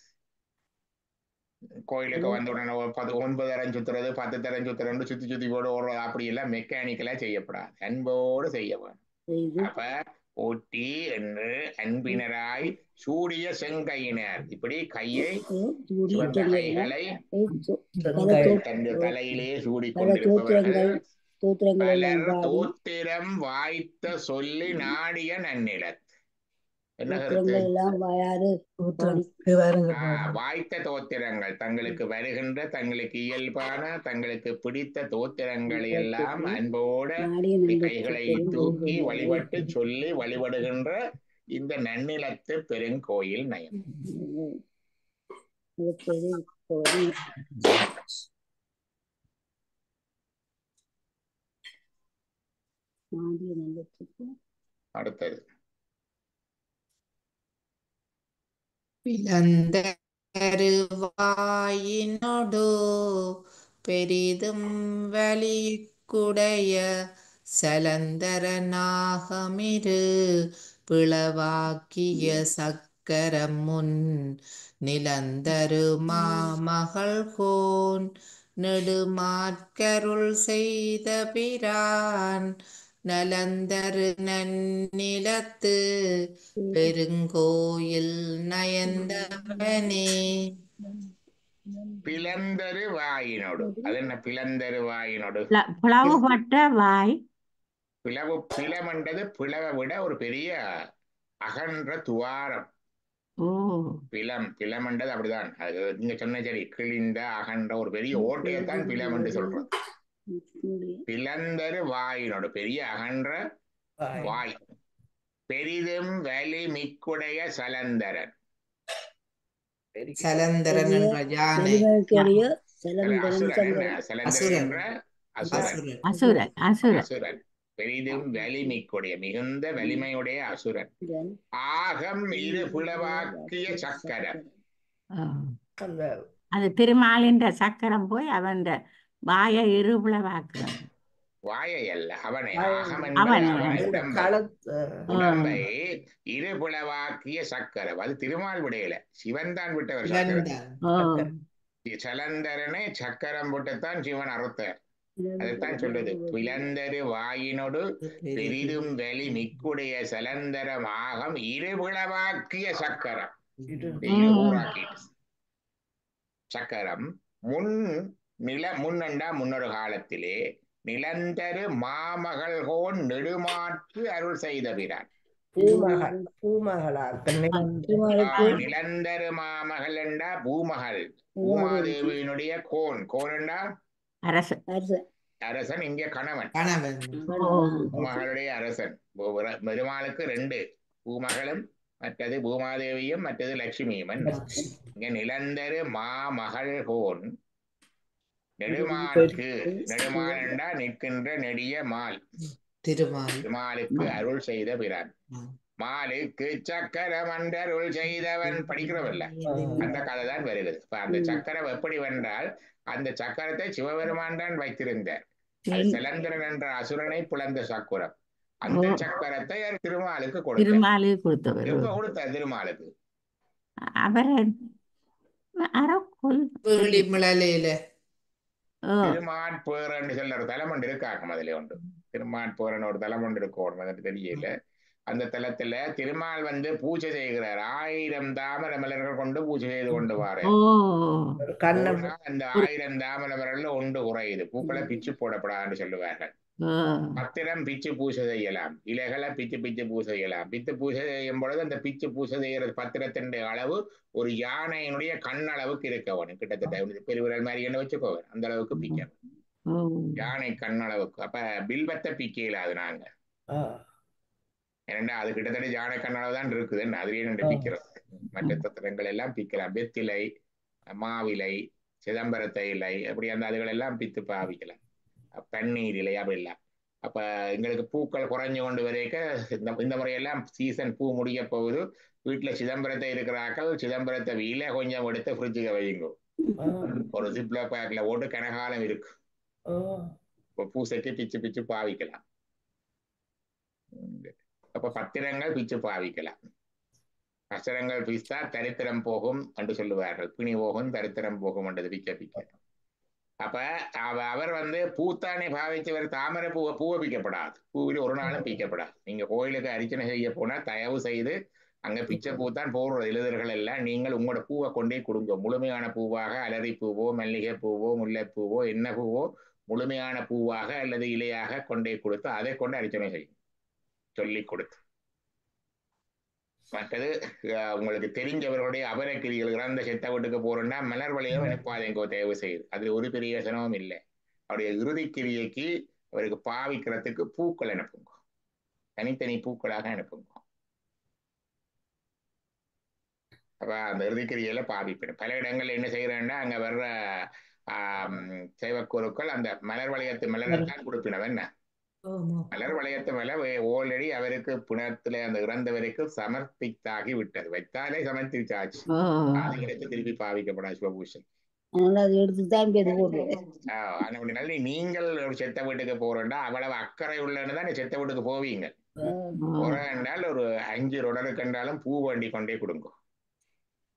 கோயிலுக்கு வந்த உடனே 9 தரம் சுத்துறது, 10 தரம் சுத்துறது, சுத்தி போட ஓடுறது, அப்படி எல்லாம் மெக்கானிக்கலா செய்யப்படாது. அன்போடு செய்ய வேணும். அப்ப போட்டி என்று அன்பினராய் சூடிய செங்கையினர். இப்படி கையை கைகளை தன் தலையிலே சூடி கொண்டிருப்பவர்கள் பலர் தோத்திரம் வாய்த்த சொல்லி நாடிய நன்னிலத். என்ன வாய்த்த தோத்திரங்கள், தங்களுக்கு வருகின்ற, தங்களுக்கு இயல்பான, தங்களுக்கு பிடித்த தோத்திரங்களை எல்லாம் அன்போட கைகளை தூக்கி வழிபட்டு சொல்லி வழிபடுகின்ற இந்த நன்னிலத்து பெருங்கோயில் நயம். அடுத்தது பிளந்தருவாயினோடு பெரிதும் வலிக்குடைய சலந்தர நாகமிரு பிளவாக்கிய சக்கரம் முன் நிலந்தரு மாமகள்கோன் நெடுமாற்கருள் செய்த பிரான் நலந்தரு நன்னிலத்து பெருங்கோயில் நயந்தவனே. பிளந்தரு வாயினோடு. அது என்ன பிளந்தரு வாயினோடு? பிளவுபட்ட வாய். பிளமண்டது பிளவை விட ஒரு பெரிய அகன்ற துவாரம். பிளமண்டது அப்படிதான். அது நீங்க சொன்ன சரி, கிழிந்த அகன்ற ஒரு பெரிய ஓட்டையத்தான் பிளம் என்று சொல்றது. பிளந்தரு வாயினோடு பெரிய அகன்ற வாய். பெரிதும் வலி மிக்குடைய சலந்தரன். சலந்தரன் என்ற யானை. அசுரன். பெரிதும் வலிமிக்குடைய மிகுந்த வலிமையுடைய அசுரன். ஆகம் இரு புலவாக்கிய சக்கரம். அது திருமாலின் சக்கரம் போய் அவன் வாயை இருபுலவாக்குறான். வாயை அல்ல, அவனை. ஆகம் உடம்பை இருபுலவாக்கிய சக்கரம். அது திருமால் விடையில, சிவன் தான் விட்டவர் சக்கரம். சலந்தரனை சக்கரம் விட்டுத்தான் சிவன் அறுத்தார். அதைத்தான் சொல்றது. பிளந்தரு வாயினோடு பெரிதும் வலி மிக்குடைய சலந்தரம் ஆகம் இருபுலவாக்கிய சக்கரம். சக்கரம் முன்னண்டா முன்னொரு காலத்திலே நிலந்தரு மாமகள்கோன் நெடுமாற்று அருள் செய்த பிரான். நிலந்தரு மாமகள் என்றா பூமகள், பூமாதேவியினுடைய கோன்டா அரசன். இங்கே கணவன், பூமகளுடைய அரசன். பெருமாளுக்கு 2 பூமகளும், மற்றது பூமாதேவியும், மற்றது லட்சுமியும். இங்க நிலந்தரு மாமகள் கோன் நெடுமாற்கு. நெடுமாலண்டா நிற்கின்ற நெடிய மால், திருமாலுக்கு அருள் செய்த பிரான். மாலுக்கு சக்கரம் அன்றருள் செய்தவன். படிக்கிறவல்ல, அந்த கதை தான் வருகிறது. இப்ப அந்த சக்கரம் எப்படி வென்றால், அந்த சக்கரத்தை சிவபெருமான் தான் வைத்திருந்தார். சலந்தரன் என்ற அசுரனை புலந்த சக்கரம். அந்த சக்கரத்தை திருமாலுக்கு கொடுத்தார். திருமாலுக்கு திருமாட்பேரன்னு சொல்ல ஒரு தலைமண்டு இருக்காங்க. அதுல உண்டு திருமாட்பேரன் ஒரு தலைமண்டு இருக்கும், தெரியல. அந்த தலத்துல திருமால் பூஜை செய்கிறார். 1000 தாமரை மலர்கள் கொண்டு பூஜை செய்து கொண்டு வாரு. அந்த 1000 தாமரை மலர்கள் ஒன்று குறையுது. பூக்களை பிச்சு போடப்படாதுன்னு சொல்லுவார்கள். பத்திரம் பிச்சு பூசை செய்யலாம், இலைகளை பிச்சு பூசை செய்யலாம். பித்து பூசை செய்யும் பொழுது அந்த பிச்சு பூசை செய்யறது பத்திரத்தின் அளவு ஒரு யானையினுடைய கண்ணளவுக்கு இருக்கவனு. கிட்டத்தட்ட பெருவிரல் மாதிரி என்ன வச்சுக்கோங்க, அந்த அளவுக்கு பிக்கணும், யானை கண்ணளவுக்கு. அப்ப பில்பத்தை பிக்க இல்லாது நாங்க. ஏன்னா அது கிட்டத்தட்ட யானை கண்ணளவு தான் இருக்குதுன்னு அதுலயே நின்று பிக்கிறோம். மற்ற தத்திரங்கள் எல்லாம் பிக்கலாம். வெத்திலை, மாவிலை, சிதம்பரத்தை இலை, அப்படி அந்த அதுகள் எல்லாம் பித்து பாவிக்கலாம். பன்னீர் இலை அப்படிலாம். அப்ப எங்களுக்கு பூக்கள் குறைஞ்சு கொண்டு வரைக்க இந்த முறையெல்லாம் சீசன் பூ முடிய போகுது. வீட்டுல சிதம்பரத்தை இருக்கிறாக்கள் சிதம்பரத்தை வீல கொஞ்சம் எடுத்து ஃப்ரிட்ஜுக்கு வைங்க. ஒரு ஜிப்ல பேக்ல ஓட்டு கனகாலம் இருக்கு. பூசைக்கு பிச்சு பாவிக்கலாம். அப்ப பத்திரங்கள் பிச்சு பாவிக்கலாம். அசரங்கள் பிச்சா தரித்திரம் போகும் என்று சொல்லுவார்கள். பிணி போகும் தரித்திரம் போகும் என்றது பிக்க. அப்ப அவர் பூத்தானே பாவிச்சவர் தாமரை பூவை பிக்கப்படாது. பூவில் ஒரு நாளும் பிக்கப்படாது. நீங்க கோயிலுக்கு அர்ச்சனை செய்ய போனா தயவு செய்து அங்க பிச்சை பூத்தான் போடுற எழுதர்கள் எல்லாம் நீங்கள் உங்களோட பூவை கொண்டே கொடுங்க. முழுமையான பூவாக அலரி பூவோ, மல்லிகை பூவோ, முல்லைப்பூவோ, என்ன பூவோ முழுமையான பூவாக அல்லது இலையாக கொண்டே கொடுத்து அதை கொண்டு அர்ச்சனை செய்யும் சொல்லி கொடுத்து. மற்றது உங்களுக்கு தெரிஞ்சவர்களுடைய அபரக்கிரிகள் இறந்த செத்த வீட்டுக்கு போறோம்னா மலர் வளையம் அனுப்பாதேங்கோ தயவு செய்து. அதுல ஒரு பெரிய யோசனமும் இல்லை. அவருடைய இறுதி கிரியைக்கு அவருக்கு பாவிக்கிறதுக்கு பூக்கள் அனுப்புங்க, தனித்தனி பூக்களாக அனுப்புங்க. அப்ப அந்த இறுதிக்கிரியில பாவிப்பேன். பல இடங்கள்ல என்ன செய்யறேன்னா அங்க வர்ற சேவக்குருக்கள் அந்த மலர் வளையத்து மலரை தான் கொடுப்பினவ. என்ன மலர் வளையத்து மேல ஆல்ரெடி அவருக்கு புனத்துல அந்த இறந்தவருக்கு சமர்ப்பித்தாகி விட்டது. வைத்தாலே சமர்ப்பிச்சாச்சு. அதை எடுத்து திருப்பி பாவிக்கப்படாது சிவபூஷன். நீங்கள் ஒரு செத்த வீட்டுக்கு போறோம்னா அவ்வளவு அக்கறை உள்ளன்னு தான் செத்த வீட்டுக்கு போவீங்க. போறால் ஒரு 5 ரொடருக்கு என்றாலும் பூ வண்டி கொண்டே கொடுங்க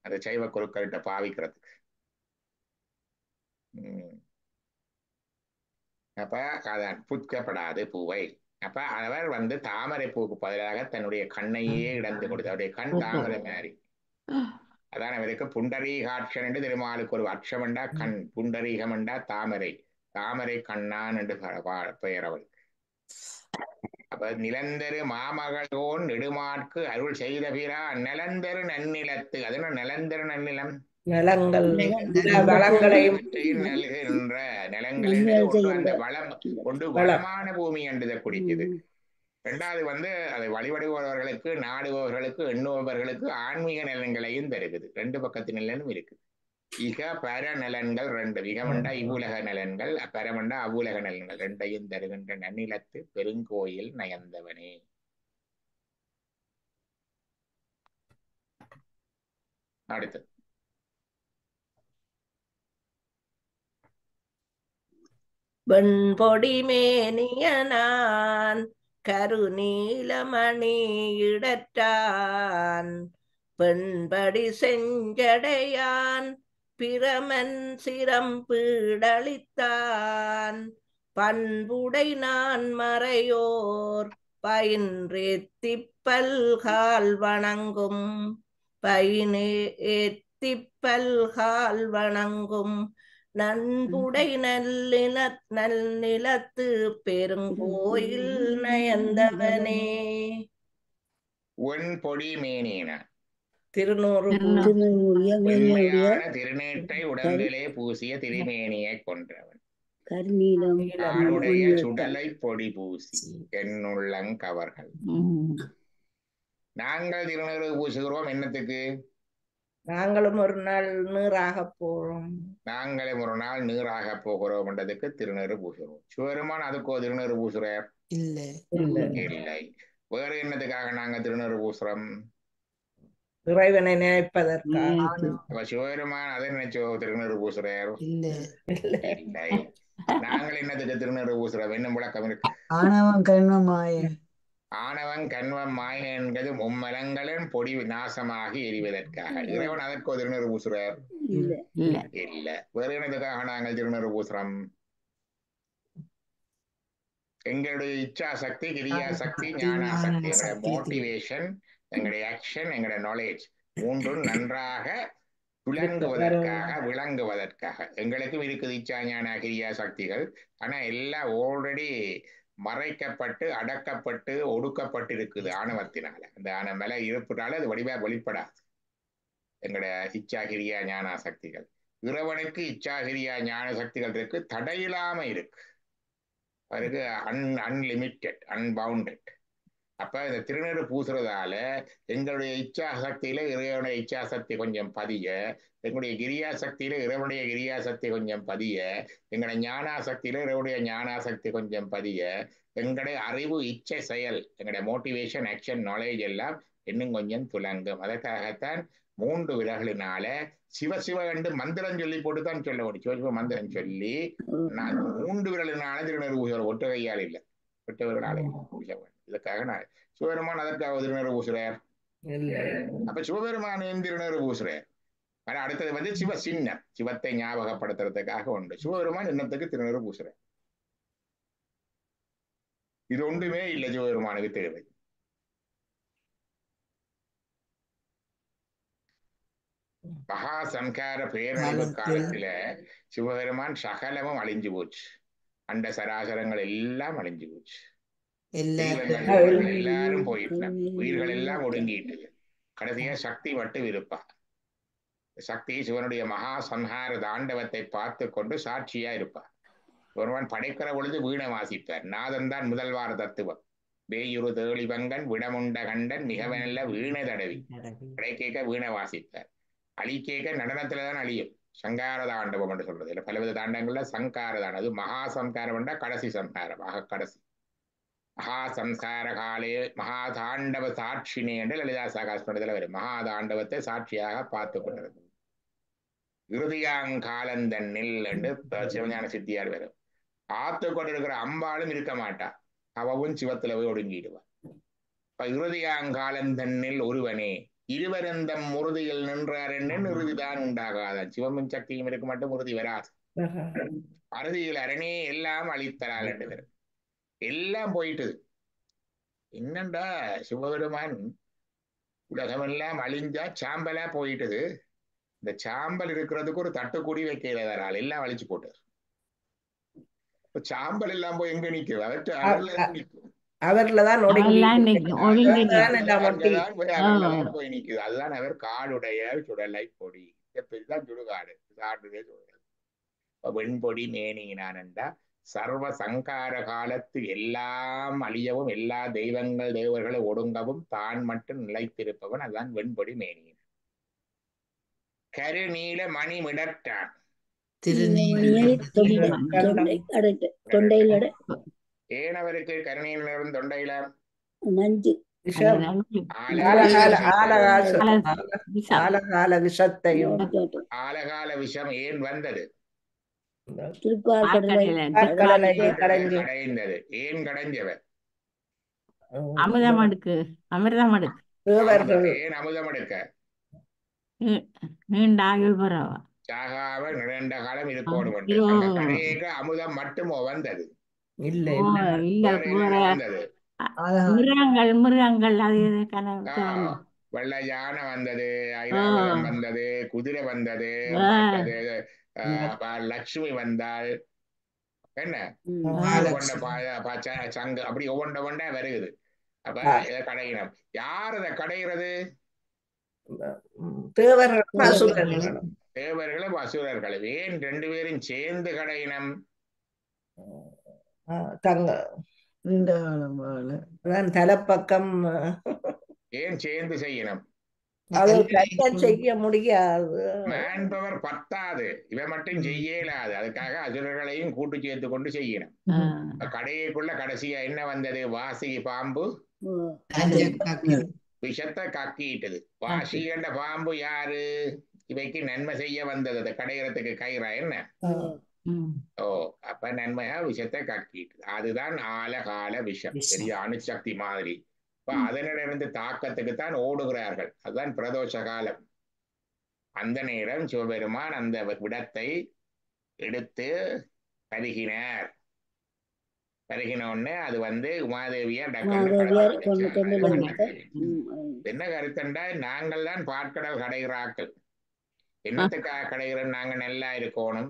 அந்த சைவ குருக்கள்கிட்ட பாவிக்கிறதுக்கு. அப்ப அதான் புத்கப்படாது பூவை. அப்ப அவர் தாமரை பூவுக்கு பதிலாக தன்னுடைய கண்ணையே இடந்து கொடுத்து, அவருடைய கண் தாமரை மாதிரி. அதான் அவருக்கு புண்டரீகாட்சன் என்று திருமாலுக்கு ஒரு அட்சமண்டா கண், புண்டரீகமண்டா தாமரை, தாமரை கண்ணான் என்று பெயர் அவள். அப்ப நிலந்தரு மாமகளோன் நெடுமாற்கு அருள் செய்த பிறா நிலந்தரு நன்னிலத்து, அது என்ன நிலந்தரு நன்னிலம்? நிலங்கள் வளங்களையும் நல்கின்ற நிலங்கள் என்பது ஒன்று அந்த வளம் ஒன்று வளமான பூமி என்றதை குறிக்குது. ரெண்டாவது அதை வழிபடுபவர்களுக்கு, நாடுபவர்களுக்கு, எண்ணுபவர்களுக்கு ஆன்மீக நிலங்களையும் தருகுது. ரெண்டு பக்கத்து நிலனும் இருக்கு. இக பர நலன்கள் ரெண்டு, இகமண்டா இவ்வுலக நலன்கள், பரமண்டா அவ்வுலக நலன்கள் ரெண்டையும் தருகின்ற நன்னிலத்து பெருங்கோயில் நயந்தவனே. அடுத்து வெண்பொடி மேனியனான் கருநீலமணி இடற்றான் பெண்படி செஞ்சடையான் பிரமன் சிரம் பீடளித்தான் பண்புடை நான் மறையோர் பயின்றேத்திப்பல்கால் வணங்கும் பயினேத்திப்பல்கால் வணங்கும் நண்புடை நல்நிலத்து பெருங்கோயில் நயந்தவனே. வெண்பொடி மேனியன திருநூறு திருநீற்றை உடம்பிலே பூசிய திருமேனியை கொன்றவன், கருநீலம் நானுடைய சுடலை பொடி பூசி என்னுள்ளங்கவர்கள். நாங்கள் திருநீறு பூசுகிறோம் என்னத்துக்கு? நாங்களும் ஒரு நாள் நீராக போறோம். நாங்களே ஒரு நாள் நீராக போகிறோம் என்றதுக்கு திருநீறு பூசுகிறோம். சிவருமான் அதுக்கோ திருநீறு பூசுறார்? இல்லை. இல்லை. வேறு என்னத்துக்காக நாங்க திருநீறு பூசுறோம்? இறைவனை நினைப்பதற்காக. அப்ப சிவபெருமான் அதை நினைச்சோ திருநீறு பூசுறார்? இல்லை. இல்லை. நாங்கள் என்னத்துக்கு திருநீறு பூசுறோம்? என்ன விளக்கம் இருக்கு? ஆணவம் கண்மம் மாய. ஆணவன் கண்வம் மாய என்பது மும்மலங்களின் பொடி நாசமாகி எரிவதற்காக. இறைவன் அதற்கோ திருநீறு பூசுறார்? இல்ல. வேறு என்னதுக்காக நாங்கள் திருநீறு பூசுறோம்? எங்களுடைய இச்சா சக்தி, கிரியா சக்தி, ஞான சக்தி, எங்களுடைய மோட்டிவேஷன், எங்களுடைய ஆக்ஷன், எங்களுடைய நாலேஜ் மூன்றும் நன்றாக விளங்குவதற்காக எங்களுக்கும் இருக்குது இச்சா ஞான கிரியா சக்திகள். ஆனா எல்லாம் ஆல்ரெடி மறைக்கப்பட்டு அடக்கப்பட்டு ஒடுக்கப்பட்டு இருக்குது ஆணவத்தினால. அந்த ஆணவ மேல இருப்புனால அது வடிவா வெளிப்படாது எங்களுடைய இச்சாகிரியா ஞான சக்திகள். இறைவனுக்கு இச்சாகிரியா ஞான சக்திகள் இருக்கு, தடையில்லாம இருக்கு, அவருக்கு அன்லிமிட்டெட், அன்பவுண்டட். அப்ப இந்த திருநீறு பூசுறதால எங்களுடைய இச்சா சக்தியில இறைவனுடைய இச்சா சக்தி கொஞ்சம் பதிய, எங்களுடைய கிரியா சக்தியில இறைவனுடைய கிரியா சக்தி கொஞ்சம் பதிய, எங்களுடைய ஞானாசக்தியில இறைவனுடைய ஞானாசக்தி கொஞ்சம் பதிய, எங்களுடைய அறிவு, இச்சை, செயல், எங்களுடைய மோட்டிவேஷன், ஆக்ஷன், நாலேஜ் எல்லாம் இன்னும் கொஞ்சம் துலங்கும். அதற்காகத்தான் 3 விரல்களினால சிவசிவ என்று மந்திரம் சொல்லி போட்டுதான் சொல்ல முடியும். சிவசிவ மந்திரம் சொல்லி 3 விரலினால திருநீறு பூசுற, ஒற்றை கையால் இல்லை, ஒற்றை விரலாலே பூச வேண்டும். இதுக்காக நான் சிவபெருமான் அதற்காக திருநீறு பூசுறார்? அப்ப சிவபெருமான் திருநீறு பூசுறார். ஆனா அடுத்தது சிவ சின்னம், சிவத்தை ஞாபகப்படுத்துறதுக்காக உண்டு. சிவபெருமான் இன்னத்துக்கு திருநீறு பூசுறார். இது ஒன்றுமே இல்லை சிவபெருமானுக்கு தேவை. மகா சம்கார பேரழிவு காலத்துல சிவபெருமான் சகலமும் அழிஞ்சு போச்சு. அண்ட சராசரங்கள் எல்லாம் அழிஞ்சு போச்சு. எல்லாரும் போயிட்டாங்க, உயிர்கள் எல்லாம் ஒடுங்கிட்டு. கடைசியா சக்தி மட்டும் இருப்பா. சக்தி சிவனுடைய மகா சம்ஹார தாண்டவத்தை பார்த்து கொண்டு சாட்சியா இருப்பார். ஒருவன் படைக்கிற பொழுது வீணை வாசிப்பார். நாதன் தான் முதல்வார தத்துவம். வேயுறு தேளிவங்கன் விடமுண்ட கண்டன் மிகவல்ல வீணை தடவி படைக்கேக்க வீணை வாசிப்பார். அழிக்கேக்க நடனத்துலதான் அழியும். சங்கார தாண்டவம் என்று சொல்றது இல்லை, பலவித தாண்டங்கள்ல சங்கார தாண்டம். அது மகா சம்காரம் என்றா கடைசி சம்ஹாரம், கடைசி மகா சம்சார காலே மகா தாண்டவ சாட்சினே என்று லலிதா சகஸ்ரத்துல வரும். மகா தாண்டவத்தை சாட்சியாக பார்த்து கொண்டிருக்கும். இறுதியாங்காலந்தன்னில் என்று சிவஞான சித்தியார் வரும். ஆத்து கொண்டிருக்கிற அம்பாலும் இருக்க மாட்டா, அவவும் சிவத்துல போய் ஒடுங்கிடுவார். இப்ப இறுதியாங்காலந்தன்னில் ஒருவனே இருவரந்தம் உறுதியில் நின்றார் என்ன இறுதிதான் உண்டாகாதான். சிவமும் சக்தியும் இருக்க மட்டும் உறுதி வராது. அறுதியில் அரணே எல்லாம் அழித்தரால் என்று வரும். எல்லாம் போயிட்டு என்னண்டா சிவபெருமான் உலகமெல்லாம் அழிஞ்சா சாம்பலா போயிட்டுது. இந்த சாம்பல் இருக்கிறதுக்கு ஒரு தட்டுக்குடி வைக்கல வேறாள், எல்லாம் அழிச்சு போட்டு. சாம்பல் எல்லாம் போய் எங்க நிக்குது? அவர்கிட்ட அவர்ல நிற்கும். அவர்லதான் அவெல்லாம் ஒதுங்கி போய் நிக்குது. அதுதான் அவர் காடுடைய சுடலை பொடி. இதுதான் சுடுகாடு. சாடுதே சுடலை. வெண்பொடி மேனியினான்டா சர்வ சங்கார காலத்து எல்லாம் அழியவும் எல்லா தெய்வங்கள் தேவர்களை ஒடுங்கவும் தான் மட்டும் நிலைத்திருப்பவன். அதுதான் வெண்பொடி மேனியின். கருநீல மணிமிடற்றான் ஏன் அவருக்கு கருநீல நிறம் தொண்டையில? நஞ்சு ஆலகால விஷத்தையும் ஆலகால விஷம் ஏன் வந்தது? கடைந்தது. ஏன் கடைஞ்சவர்? அமிர்தம் எடுக்கு. ஏன் அமுதம் எடுக்க? நீண்ட ஆயுள் பெறவா, சாகாம நீண்ட காலம் இருக்கணும். கடையேக்க அமுதம் மட்டுமோ வந்தது? மிருகங்கள் வெள்ள யானை வந்தது, ஐராவதம் வந்தது, குதிரை வந்தது, லட்சுமி வந்தாள், என்ன சங்கு, அப்படி ஒவ்வொன்றை வருகுது. அப்ப கடையினம் யார் அதை கடைகிறது? தேவர்களும் அசுரர்களும். ஏன் ரெண்டு பேரும் சேர்ந்து கடையினம்? தலைப்பக்கம் ஏன் சேர்ந்து செய்யணும்? செய்ய முடியாது, மேன் பவர் பத்தாது, இவன் மட்டும் செய்யலாது. அதுக்காக அசுரர்களையும் கூட்டு சேர்த்து கொண்டு செய்யணும். கடையைக்குள்ள கடைசியா என்ன வந்தது? வாசி பாம்பு விஷத்தை கக்கிட்டது. வாசி என்ற பாம்பு யாரு? இவைக்கு நன்மை செய்ய வந்தது. அதை கடையறதுக்கு கயிறா என்ன? ஓ, அப்ப நன்மையா விஷத்தை கக்கிட்டு. அதுதான் ஆலகால விஷம். பெரிய அணுசக்தி மாதிரி. இப்ப அதனிலிருந்து தாக்கத்துக்கு தான் ஓடுகிறார்கள். அதுதான் பிரதோஷ காலம். அந்த நேரம் சிவபெருமான் அந்த விடத்தை எடுத்து பருகினார். பருகினோடனே அது உமாதேவியார் என்ன கருத்தண்டா, நாங்கள் தான் பாற்கடல் கடைகிறாக்கள். என்னத்துக்காக கடைகிறோம்? நாங்க நல்லா இருக்கணும்,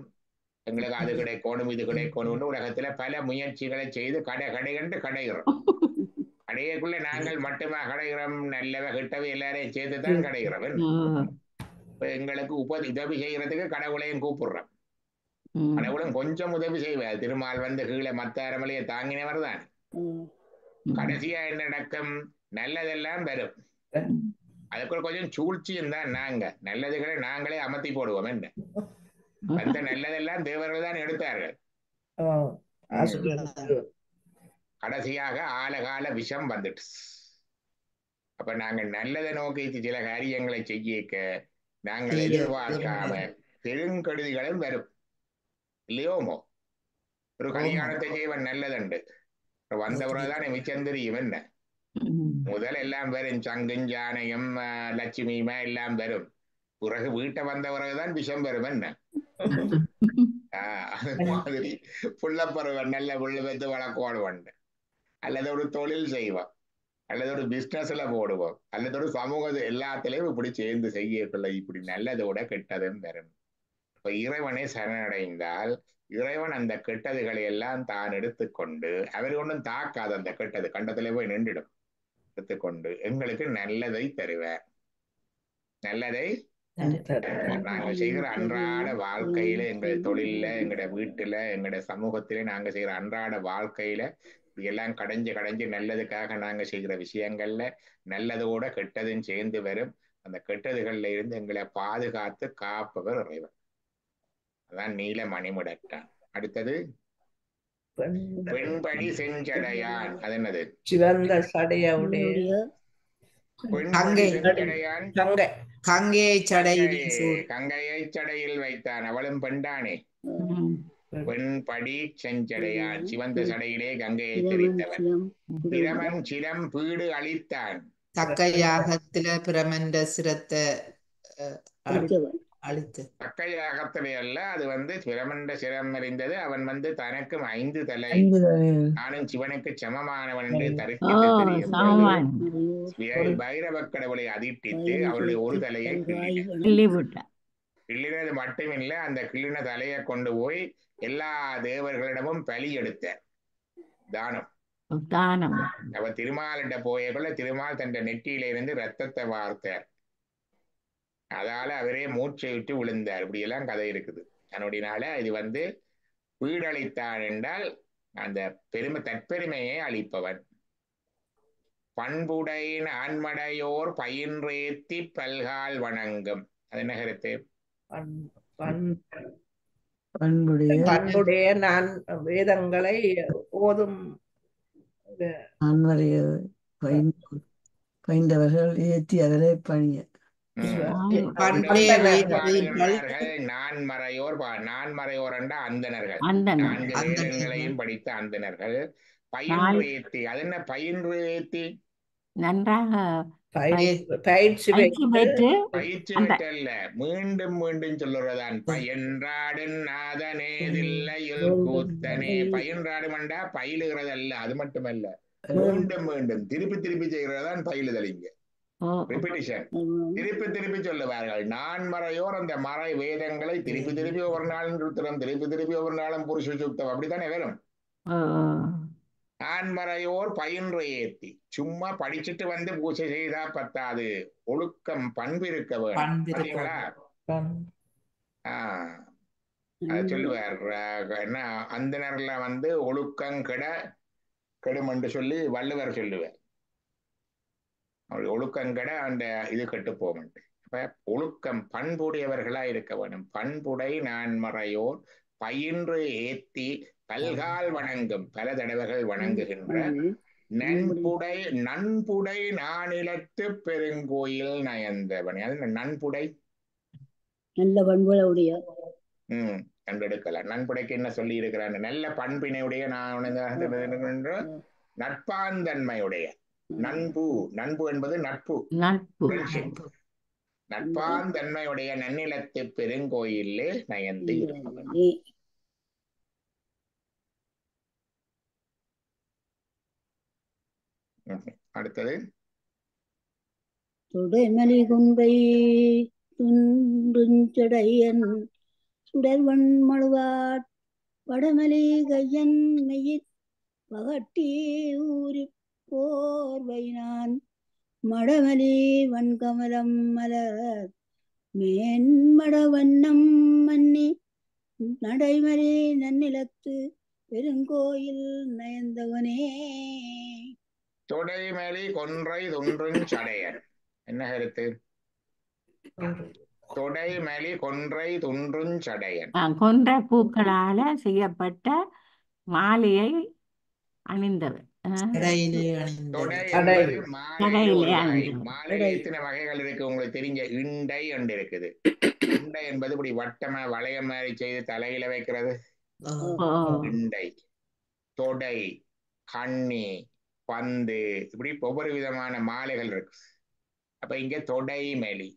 எங்களுக்கு அது கிடைக்கணும், இது கிடைக்கணும்னு உலகத்துல பல முயற்சிகளை செய்து கடைகண்டு கடைகிறோம். கடையக்குள்ள நாங்கள் மட்டுமா கடைகிறோம்? நல்லவ கிட்டவை எல்லாரையும் சேர்த்துதான் கடைகிறோம். இப்ப எங்களுக்கு உதவி செய்யறதுக்கு கடவுளையும் கூப்பிடுறோம். கடவுளும் கொஞ்சம் உதவி செய்வார். திருமால் கீழே மத்தாரமலையை தாங்கினவர் தான். கடைசியா என்ன நடக்கும்? நல்லதெல்லாம் வரும். அதுக்குள்ள கொஞ்சம் சூழ்ச்சியும் தான். நாங்க நல்லதுகளை நாங்களே அமர்த்தி போடுவோம். என்ன அந்த நல்லதெல்லாம் தேவர்கள் தான் எடுத்தார்கள். கடைசியாக ஆலகால விஷம் வந்துட்டு. அப்ப நாங்க நல்லதை நோக்கி சில காரியங்களை செய்ய நாங்கள் எதிர்பார்க்காம பெருங்கெடுதிகளும் வரும். இல்லையோமோ? ஒரு கல்யாணத்தை செய்வன் நல்லதுண்டு, வந்தவர்தான் மிச்சம் தெரியும். என்ன முதல் எல்லாம் வரும், சங்கும் ஜானையும் லட்சுமியுமா எல்லாம் வரும். பிறகு வீட்டை வந்தவர்தான் விஷம் வரும். என்ன அது மாதிரி புள்ளப்பருவன் நல்ல புள்ள வைத்து வளர்க்கோடுவன், அல்லது ஒரு தொழில் செய்வோம், அல்லது ஒரு பிசினஸ்ல போடுவோம், அல்லது ஒரு சமூக எல்லாத்திலையும் இப்படி சேர்ந்து செய்யக்குள்ள இப்படி நல்லதோட கெட்டதும் வரும். இப்ப இறைவனை சரணடைந்தால் இறைவன் அந்த கெட்டதுகளை எல்லாம் தான் எடுத்துக்கொண்டு, அவர் ஒன்றும் தாக்காது, அந்த கெட்டது கண்டத்திலே போய் நின்றுடும். எடுத்துக்கொண்டு எங்களுக்கு நல்லதை தருவார். நல்லதை நாங்கள் செய்கிற அன்றாட வாழ்க்கையில, எங்கள் தொழில, எங்களோட வீட்டுல, எங்களோட சமூகத்தில நாங்க செய்கிற அன்றாட வாழ்க்கையில இதெல்லாம் கடைஞ்சு நல்லதுக்காக நாங்க செய்கிற விஷயங்கள்ல நல்லதோட கெட்டதும் சேர்ந்து வரும். அந்த கெட்டதுகள்ல இருந்து எங்களை பாதுகாத்து காப்பவர் இறைவன். அதான் நீல மணிமுடட்டான். அடுத்தது பெண்படி செஞ்சடையான். அது என்னது? சிவந்த சடையுடைய கங்கையை சடையில் வைத்தான். அவளும் பெண்டானே. பெண்படி செஞ்சடையான், சிவந்த சடையிலே கங்கையை தெரித்தவன். பிரமன் சிலம் பீடு அளித்தான். தக்க யாகத்தில பிரமன்ற சிரத்தை அழித்து தக்க யாகத்திலே அல்ல, அது பிரமண்ட சிரம் அறிந்தது. அவன் தனக்கும் 5 தலை, 5 தலைகள். நானும் சிவனுக்கு சமமானவன் என்று ஓ தரிசித்து தெரியும் பொழுது சாமான் பைரவக் கடவுளை அதிட்டித்து அவருடைய ஒரு தலையை கிள்ளினார். கிள்ளி விட்டார். கிள்ளினது மட்டுமில்ல, அந்த கிள்ளின தலையை கொண்டு போய் எல்லா தேவர்களிடமும் பலி எடுத்தார், தானம். தானம். அவர் திருமாலிட்ட போயக்குள்ள திருமால் தன் நெற்றியில இருந்து ரத்தத்தை வார்த்தார். அதால அவரே மூச்சை விட்டு விழுந்தார். இப்படி எல்லாம் கதை இருக்குது. அதனுடையனால இது வீடளித்தான் என்றால் அந்த தற்பெருமையை அளிப்பவன். பண்புடையின் ஆண்மடையோர் பயின்றேத்தி பல்கால் வணங்கும். அது என்ன கருத்து? பண்புடைய நான் வேதங்களை ஓதும் பயின்றவர்கள் ஏற்றி அதனை பணிய நான்மறையோர். நான்மறையோர் என்ற அந்தணர்கள், அந்தணர். 4 வேதங்களையும் படித்த அந்தணர்கள். பயின்று ஏத்தி, அது என்ன பயின்று ஏத்தி? நன்றாக பயிற்சி பெற்று பயிற்சி பெற்றல்ல, மீண்டும் மீண்டும் சொல்லுறதான். பயின்றாடும் நாதனேதில்லையுள் கூத்தனே. பயின்றாடுமண்டா பயிலுகிறதல்ல, அது மட்டுமல்ல, மீண்டும் மீண்டும் திருப்பி திருப்பி செய்கிறதான் பயிலுதலிங்க. ரிப்பிட்டிஷன், திருப்பி திருப்பி சொல்லுவார்கள். நான்மறையோர் அந்த மறை வேதங்களை திருப்பி திருப்பி ஒவ்வொரு நாளும் ருத்திரம், திருப்பி திருப்பி ஒவ்வொரு நாளும் புருஷ சுத்தம், அப்படித்தானே வரும். நான்மறையோர் பயின்று ஏத்தி, சும்மா படிச்சுட்டு பூஜை செய்தா பத்தாது, ஒழுக்கம் பண்பு இருக்க வேணும். பாத்தீங்களா? சொல்லுவார் என்ன, அந்தனர்ல ஒழுக்கம் கெடும் என்று சொல்லி வள்ளுவர் சொல்லுவார். ஒழுக்கங்கட அந்த இது கெட்டு போகும். அப்ப ஒழுக்கம் பண்புடையவர்களா இருக்க வேணும். பண்புடை நான்மறையோர் பயின்று ஏத்தி பல்கால் வணங்கும், பல தடவைகள் வணங்குகின்ற நன்புடை நானிலத்து பெருங்கோயில் நயந்தவன். அது நன்புடை, நல்ல பண்புடைய. கண்டெடுக்கலாம். நன்புடைக்கு என்ன சொல்லி இருக்கிறான்? நல்ல பண்பினையுடைய, நட்பாந்தன்மையுடைய. நண்பு என்பது நட்பு, நட்பாந்தன்மையுடைய நன்னிலத்து பெருங்கோயிலே நயந்து இருப்பவன். அடுத்தது சுடமலி குன்றை துன்றுஞ்சடையன் சுடர்வன் மழுவாட் வடமலி கையன் மெயிற் பகட்டி ஊரி போர்வையினான் மடமலி வன்கமலம் மலர் மேன்மட வண்ணம் மன்னி நடைமலி நன்னிலத்து பெருங்கோயில் நயந்தவனே. தொடைமலி கொன்றை துன்றும் சடையன். என்ன கருத்து? தொடைமலி கொன்றை துன்றும் சடையன். கொன்றை பூக்களால செய்யப்பட்ட மாலையை அணிந்தவர். மாலை எத்தனை வகைகள் இருக்கு உங்களுக்கு தெரிஞ்ச? இண்டை ஒன்று இருக்குது. இண்டை என்பது இப்படி வட்டமா வளைய மாதிரி செய்து தலையில வைக்கிறது, இண்டை. தொடை, கண்ணி, பந்து, இப்படி ஒவ்வொரு விதமான மாலைகள் இருக்கு. அப்ப இங்க தொடைமலி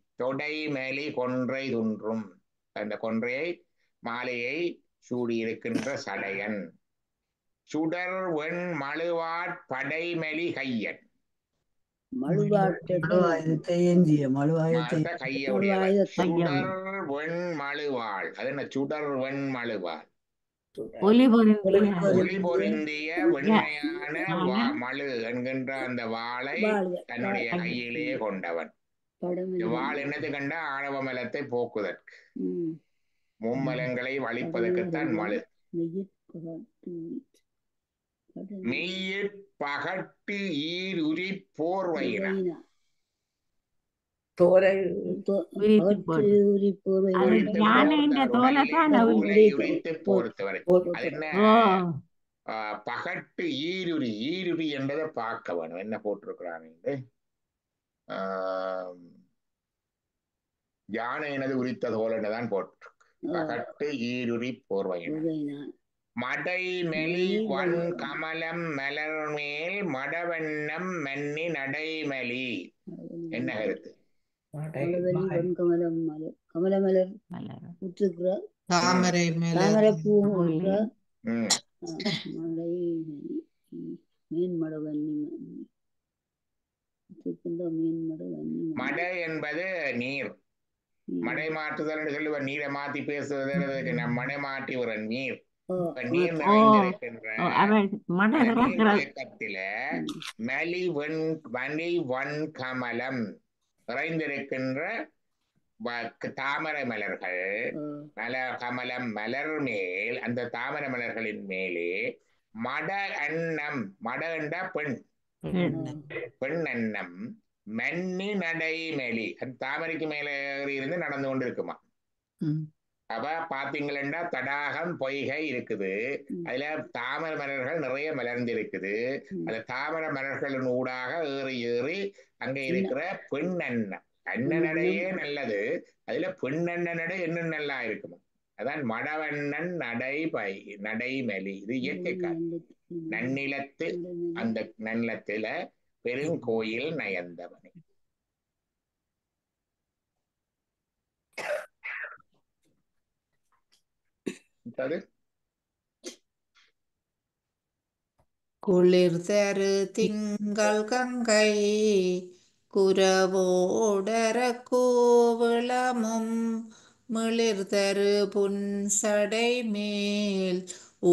கொன்றை துன்றும், அந்த கொன்றையை மாலையை சூடி இருக்கின்ற சடையன். சுடர் வெண் மழுவாட் படைமலி கையன். சுடர் வெண் மழுவாள், அது என்ன? சுடர் வெண் மழுவாள், ஒளி பொருந்திய வெண்மையான மழு என்கின்ற அந்த வாளை தன்னுடைய கையிலே கொண்டவன். வாள் என்னது கண்டா? ஆணவ மலத்தை போக்குதற்கு, மும்மலங்களை வலிப்பதற்குத்தான் மழு. மெய்யிற் பகட்டு ஈருரி போர்வையினான். பகட்டு ஈருரி, ஈருரி என்பதை பார்க்க வேணும். என்ன போட்டிருக்கிறாங்க? யானை எனது உரித்த தோலன்னுதான் போட்டிருக்கு. பகட்டு ஈருரி போர்வையினான். மடை மெலி வன் கமலம் மலர் மேல் மடவண்ணம் மன்னி நடைமலி. என்ன கருத்து? மலவலி வெண்கமலம் மலர் கமலமலர் மலரும் விட்டுருக்குற தாமரை மலர் தாமரை பூ பூவிலே மலை மீன்மட வன்னி மீன்மட வன்னி மடை என்பது நீர். மடை மாற்றுதல் என்று சொல்லுவ, நீரை மாத்தி பேசுவதற்கு நம் மடை மாற்றி ஒரு நீர். இப்ப நீர் நிறைந்திருக்கின்ற இயக்கத்தில மலி வன் கமலம் நிறைந்திருக்கின்ற தாமரை மலர்கள், கமலம் மலர் மேல், அந்த தாமரை மலர்களின் மேலே மட அன்னம், மட என்ற பெண், பெண் அன்னம் மன்னி நடை மெலி, அந்த தாமரைக்கு மேல இருந்து நடந்து கொண்டு இருக்குமா. அப்ப பாத்தீங்களா, தடாகம் பொய்கை இருக்குது, அதுல தாமரை மலர்கள் நிறைய மலர்ந்து இருக்குது. அந்த தாமரை மலர்களின் ஊடாக ஏறி ஏறி அங்க இருக்கிற பெண் அன்னம், அண்ணனடையே நல்லது, அதுல பெண்ணண்ண நடை இன்னும் நல்லா இருக்குமா. அதான் மடவண்ணன் நடைமலி. இது இயற்கை காட்சி. நன்னிலத்து, அந்த நன்னிலத்துல பெருங்கோயில் நயந்தவனே. குளிர் தரு திங்கள் கங்கை குரவோடர கோவளமும் மிளிர் தரு புன்சடை மேல்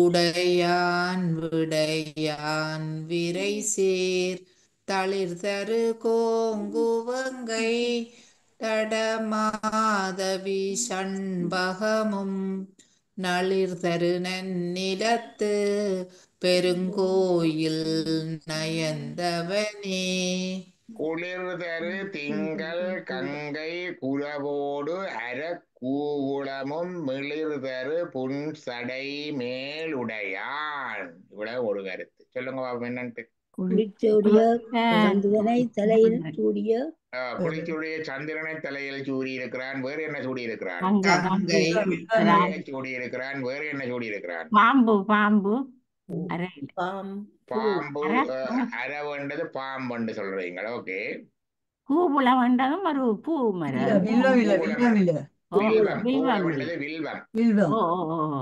உடையான் விடையான் விரை சேர் தளிர் தரு கோங்குவங்கை தடமாதவி சண்பகமும் நளிர் தரு நன்னிலத்து பெருங்கோயில் நயந்தவனே. குளிர் தரு திங்கள் கங்கை குரவோடு அறக்கூகுளமும் மிளிர் தரு புன்சடை மேலுடையான். இவ்வளவு ஒரு கருத்து. சொல்லுங்க பாப்போம் என்னன்ட்டு. குளிச்சூடிய சந்திரனை தலையில் சூடிய, குளிச்சுடைய சந்திரனை தலையில் சூடி இருக்கிறான். வேறு என்ன சூடி இருக்கிறான்? சூடி இருக்கிறான். வேறு என்ன சூடி இருக்கிறான்? பாம்பு. பாம்பு பாம்பு அரை வேண்டது பாம்பு சொல்றீங்களா? ஓகே. கூபுல வேண்டதும் ஒரு பூ மரம். வில்வம்.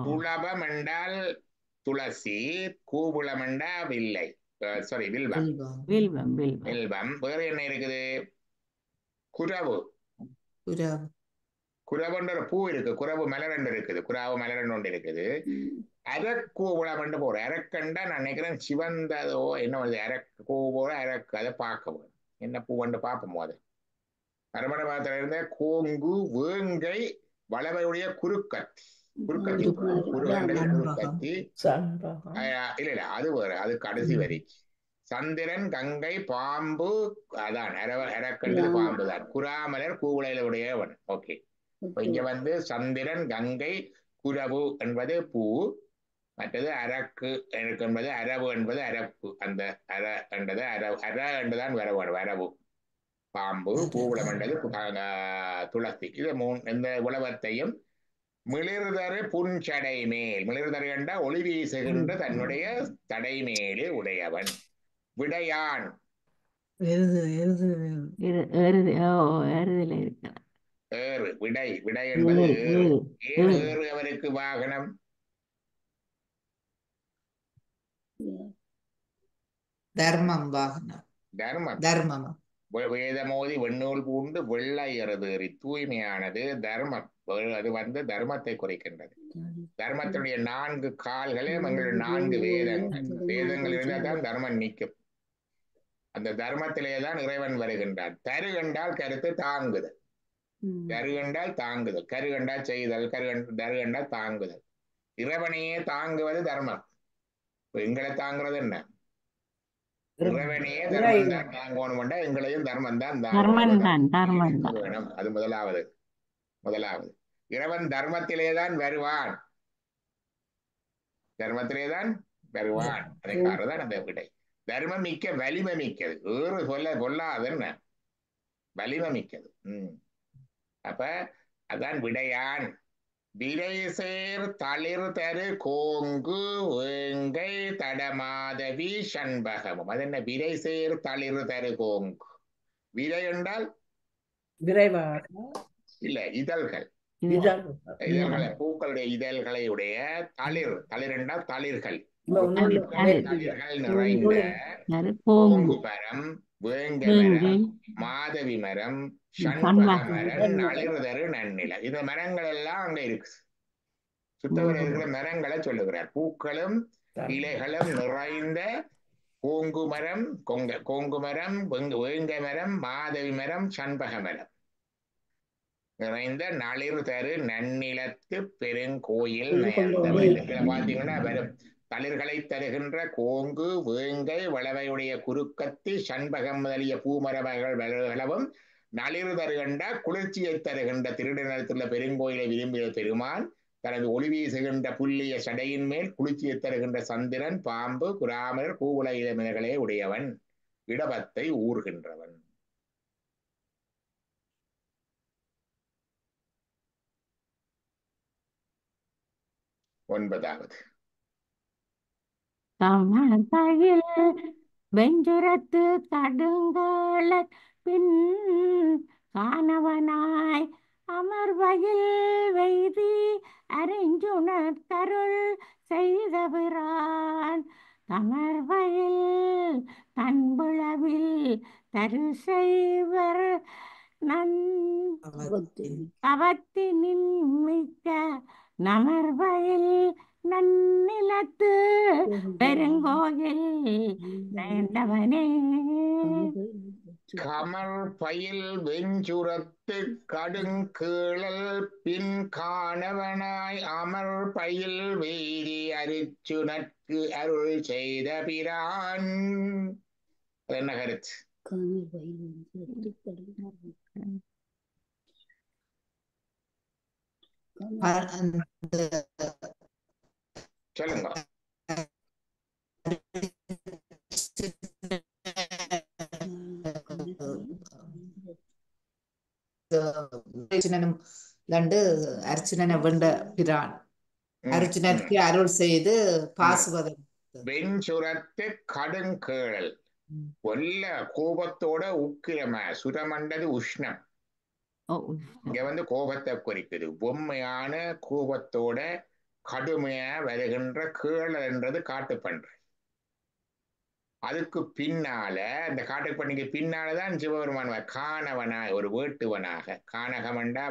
துளபம் என்றால் துளசி, கூபுலம் என்றா வில்லை. சாரி, வில்வம். வில்வம். வேறு என்ன இருக்குது? குரவு. குரவுன்ற பூ இருக்கு. குரவு மலரண்டு இருக்குது. குராவு மலரண்டு ஒன்று இருக்குது. அரக்கூபுலம் போற அரக்கண்டா நான் நினைக்கிறேன் சிவந்ததோ என்ன வருது. அரக்கூபோட அரக்கு, அதை பார்க்க போறேன். என்ன பூவண்டு பார்ப்போம். அது அரமண பாத்திர இருந்த கோங்கு வேங்கை வளவையுடைய குறுக்கத்தி. குறுக்கத்தி இல்ல அது வேற, அது கடைசி வரி. சந்திரன் கங்கை பாம்பு, அதான் அரக்கண்டு பாம்பு தான். குராமலர் கூவுளையில உடையவன். ஓகே. இங்க வந்து சந்திரன் கங்கை குரவு என்பது பூ, மற்றது அரக்கு என்பது அரவு என்பது அரப்பு. அந்த அர என்றது அர என்றுதான் வரவு. பாம்பு, பூவுளம் என்றது துளசி. இது இந்த உலகத்தையும் மிளிர்தரு புன்சடை மேல், மிளிர்தரு என்ற ஒளி வீசுகின்ற தன்னுடைய தடை மேலே உடையவன். விடையான். ஏறு. விடை என்பது ஏறு. ஏன் ஏறு அவருக்கு வாகனம்? தர்மம் வாகனம். தர்மம். வேதமோதி வெண்ணூல் பூண்டு வெள்ளை எறுதேறி தூய்மையானது தர்மம். அது வந்து தர்மத்தை குறைக்கின்றது. தர்மத்தினுடைய 4 கால்களே எங்களுடைய 4 வேதங்கள். வேதங்கள் இருந்தால் தான் தர்மம் நிற்கும். அந்த தர்மத்திலேதான் இறைவன் வருகின்றான். தரு என்றால் கருத்து தாங்குதல். கரு என்றால் தாங்குதல். கரு என்றால் செய்தல். தரு என்றால் தாங்குதல். இறைவனையே தாங்குவது தர்மம். எங்களை தாங்குறது என்ன? இறைவனையே தர்மம் தான் தாங்கணும்டா, எங்களையும் தர்மம் தான் வேணும். அது முதலாவது. இறைவன் தர்மத்திலேதான் வருவான். அதற்காகதான் அந்த விடை. தர்மம் மிக்க வலிமை மிக்கது. ஏறு கொல்லாது என்ன வலிமை மிக்கது. அப்ப அதான் விடையான். விரைசேர் தளிர் தரு கோங்கு வேங்கை தடமாதவி சண்பகமும். அது என்ன? விரைசேர் தளிர் தரு கோங்கு. விரை என்றால் விரைவாக இல்ல, இதழ்கள். இதழ்கள் பூக்களுடைய இதழ்களை உடைய தளிர் என்றால் தளிர்கள் உன்னுள்ள தளிர்கள் நிறைந்த கோங்கு மரம், வேங்க மரம், மாதவி மரம், சண்பக மரம், நளிர்தரு நன்னில. இந்த மரங்கள் எல்லாம் அங்க இருக்கு. சுத்தவரை இருக்கிற மரங்களை சொல்லுகிறார். பூக்களும் இலைகளும் நிறைந்த கோங்கு மரம், வேங்க மரம், மாதவி மரம், சண்பக மரம் நிறைந்த நளிர்தரு நன்னிலத்து பெருங்கோயில் பாத்தீங்கன்னா வரும் தளிர்களை தருகின்ற கோங்கு, வேங்கை, வளவையுடைய குறுக்கத்தி, சண்பகம் முதலிய பூமரவர்கள் வளவும் நளிர் தருகின்ற குளிர்ச்சியை தருகின்ற திருடனத்துள்ள பெருங்கோயிலை விரும்பிய பெருமான் தனது ஒளி வீசுகின்ற புள்ளிய சடையின் மேல் குளிர்ச்சியை தருகின்ற சந்திரன், பாம்பு, குராமர், கூவுல இளமினர்களே உடையவன், இடபத்தை ஊர்கின்றவன். ஒன்பதாவது கமர்பயில் வெஞ்சுரத்து கடுங்கள பின் காணவனாய் அமர்வயில் வெய்தி அறிஞ்சுணர் கருள் செய்த பிரான் கமர்வயில் தன்புளவில் தரு செய்வர் அவத்தி நின்மிக்க நமர்வயில் நன்னிலத்து பெருங்கோயில் வேண்டவனே. கமர் பயில் வெஞ்சுரத்து கடுங்கீழல் பின் காணவனாய் அமர் பயில் வெய்தி அரிச்சுனற்கு அருள் செய்த பிரான். என்ன கருத்து? சொல்லுங்க. அர்ச்சுனனை வென்ற பிரான் அர்ச்சுனனுக்கு அருள் செய்து பாசுவதம். வெஞ்சுரத்து கடுங்கீழல் ஒல்ல கோபத்தோட உக்கிரம சுரமண்டது உஷ்ணம். இங்க கோபத்தை குறிக்குது. பொம்மையான கோபத்தோட கடுமையா வருகின்ற கீழல் என்றது காட்டுப்பன்று. அதுக்கு பின்னால இந்த காட்டுப்பண்ணிக்கு பின்னாலதான் சிவபெருமான் காணவனாய் ஒரு வேட்டுவனாக, கானகமண்டா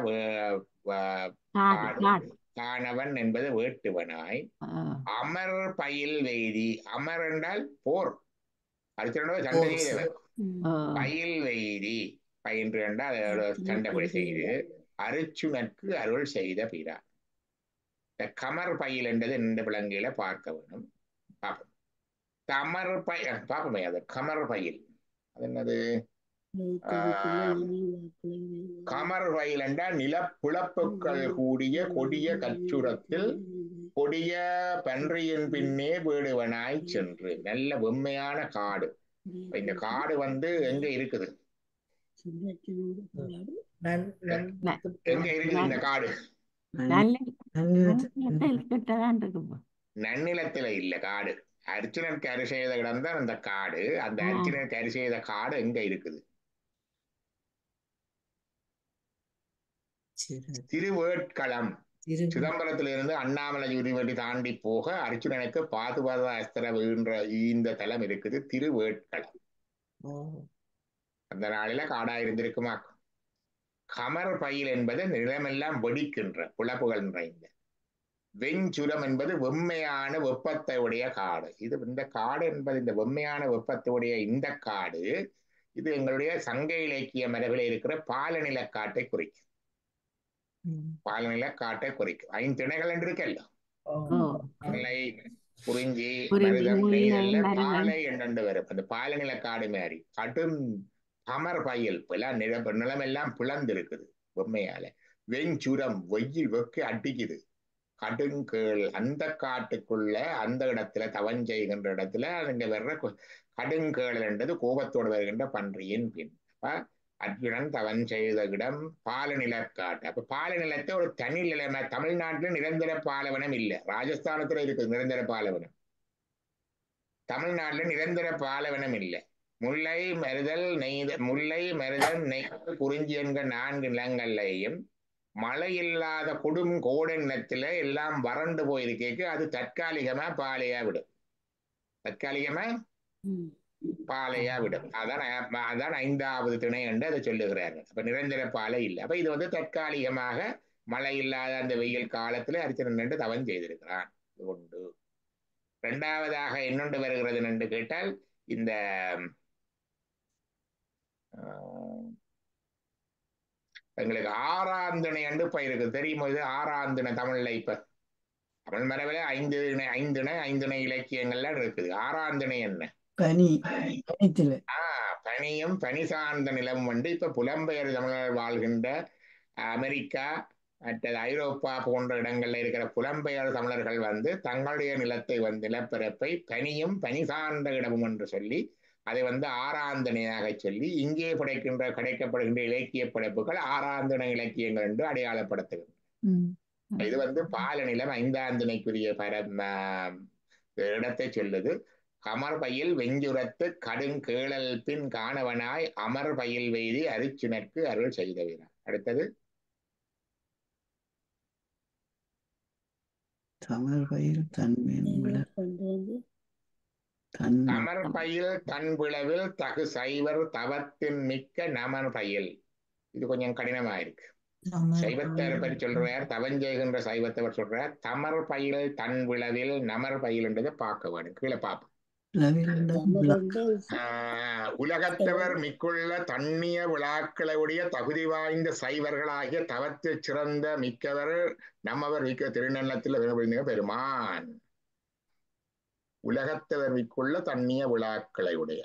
காணவன் என்பது வேட்டுவனாய் அமர் பயில் வெய்தி. அமர் என்றால் போர், அர்ச்சனோட சண்டை செய்தவர். பயில் வெய்தி பயின்று என்றால் அதோட சண்டைப்படி செய்து அரிச்சுனற்கு அருள் செய்த பிரான். இந்த கமர் பயில் என்றது இந்த விலங்கையில பார்க்க வேணும். பார்ப்போம். கமர் பயில் பார்ப்போமே. அது கமர் பயில் அது என்னது? கமர் பயில் என்றால் நிலப்பிழப்புகள் கூடிய கொடிய கச்சுரத்தில் கொடிய பன்றியின் பின்னே வேடுவனாய் சென்று. நல்ல வெம்மையான காடு. இந்த காடு எங்க இருக்குது? எங்க இருக்குது இந்த காடு? நன்னிலத்துல இல்ல காடு. அர்ச்சுனனுக்கு அருள் செய்த இடம் தான் அந்த காடு. அந்த அர்ச்சுனனுக்கு அருள் செய்த காடு எங்க இருக்குது? திருவேட்களம். சிதம்பரத்திலிருந்து அண்ணாமலை யுரிவடி தாண்டி போக அர்ச்சுனனுக்கு பாதுபாத அஸ்திர இந்த தலம் இருக்குது, திருவேட்களம். அந்த நாளில காடா இருந்திருக்குமா? கமர் பயில் என்பது நிலமெல்லாம் வெடிக்கின்ற புலப்புகள் நிறைந்த. வெஞ்சுரம் என்பது வெம்மையான வெப்பத்தை உடைய காடு. இந்த காடு என்பது இந்த வெம்மையான வெப்பத்துடைய இந்த காடு இது எங்களுடைய சங்க இலக்கிய மரபில் இருக்கிற பாலநில காட்டை குறிக்கும். பாலநில காட்டை குறிக்கும். 5 திணைகள் என்று இருக்கல்ல, குறிஞ்சி, மருதம், நெய்தல், பாலை என்று வரும். அந்த பாலநில காடு மாதிரி கடும் கமர் பயில் நிலமெல்லாம் பிளந்து இருக்குது வெம்மையால. வெஞ்சுரம் வெயில் வெக்க அடிக்குது. கடுங்கேள் அந்த காட்டுக்குள்ள அந்த இடத்துல தவம் செய்கின்ற இடத்துல அங்க வர்ற கடுங்கேள் என்றது கோபத்தோடு வருகின்ற பன்றியின் பின். அர்ஜுனன் தவம் செய்த இடம் பாலநிலக்காட்டு. அப்ப பாலநிலத்தை ஒரு தனி நிலைமை. தமிழ்நாட்டுல நிரந்தர பாலைவனம் இல்லை. ராஜஸ்தானத்துல இருக்குது நிரந்தர பாலைவனம். தமிழ்நாட்டுல நிரந்தர பாலைவனம் இல்லை. முல்லை மருதல் நெய்தல் குறிஞ்சி என்கிற 4 நிலங்கள்லையும் மழை இல்லாத கொடும் கோடெண்ணத்துல எல்லாம் வறண்டு போயிருக்கேக்கு அது தற்காலிகமா பாலையா விடும். தற்காலிகமா பாலையா விடும். அதான் 5வது திணை என்று அதை சொல்லுகிறார்கள். அப்ப நிரந்தர பாலை இல்லை. அப்ப இது வந்து தற்காலிகமாக மழை இல்லாத அந்த வெயில் காலத்துல அர்ச்சுனன் என்று தவம் செய்திருக்கிறான். ஒன்று. 2வதாக இன்னொன்று வருகிறது என்று கேட்டால் இந்த எங்களுக்கு 6ஆம் திணை என்று இப்ப இருக்கு தெரியுமோ? இது 6ஆம் திணை தமிழ்ல இப்ப தமிழ் மரபில் 5 இலக்கியங்கள்லாம் இருக்குது. 6ஆம் திணை என்ன? பனியும் பனி சார்ந்த நிலம் வந்து இப்ப புலம்பெயர் தமிழர் வாழ்கின்ற அமெரிக்கா மற்றது ஐரோப்பா போன்ற இடங்கள்ல இருக்கிற புலம்பெயர் தமிழர்கள் வந்து தங்களுடைய நிலப்பரப்பை பனியும் பனி சார்ந்த இடமும் என்று சொல்லி அதை வந்து 6ஆம் திணையாக சொல்லி இங்கே கிடைக்கப்படுகின்ற இலக்கிய படைப்புகள் 6ஆம் திணை இலக்கியங்கள் என்று அடையாளப்படுத்துகின்றன. இது வந்து பாலநிலம் 5ஆம் திணைக்குரிய இடத்தை சொல்லுது. கமர் பயில் வெஞ்சுரத்து கடுங்கேளல் பின் காணவனாய் அமர் பயில் வெய்தி அரிச்சுனற்கு அருள் செய்தவினார். அடுத்தது தமர் பயில் தன் விளவில் தகு சைவர் தவத்தின் மிக்க நமர் பயில். இது கொஞ்சம் கடினமா இருக்கு. சைவத்தை பற்றி சொல்றார், தவஞ்செய்கின்ற சைவத்தை சொல்றார். தமர் பயில் தன் விளவில் நமர் பயில் என்றதை பார்க்க வேண்டும். கீழே பார்ப்போம். உலகத்தவர் மிக்குள்ள தண்ணிய விழாக்களுடைய தகுதி வாய்ந்த சைவர்களாகிய தவத்தில் சிறந்த மிக்கவர் நம்மவர் மிக்க திருநள்ளத்தில் பெருமான். உலகத்தவர் மிக்குள்ள தண்ணிய விழாக்களை உடைய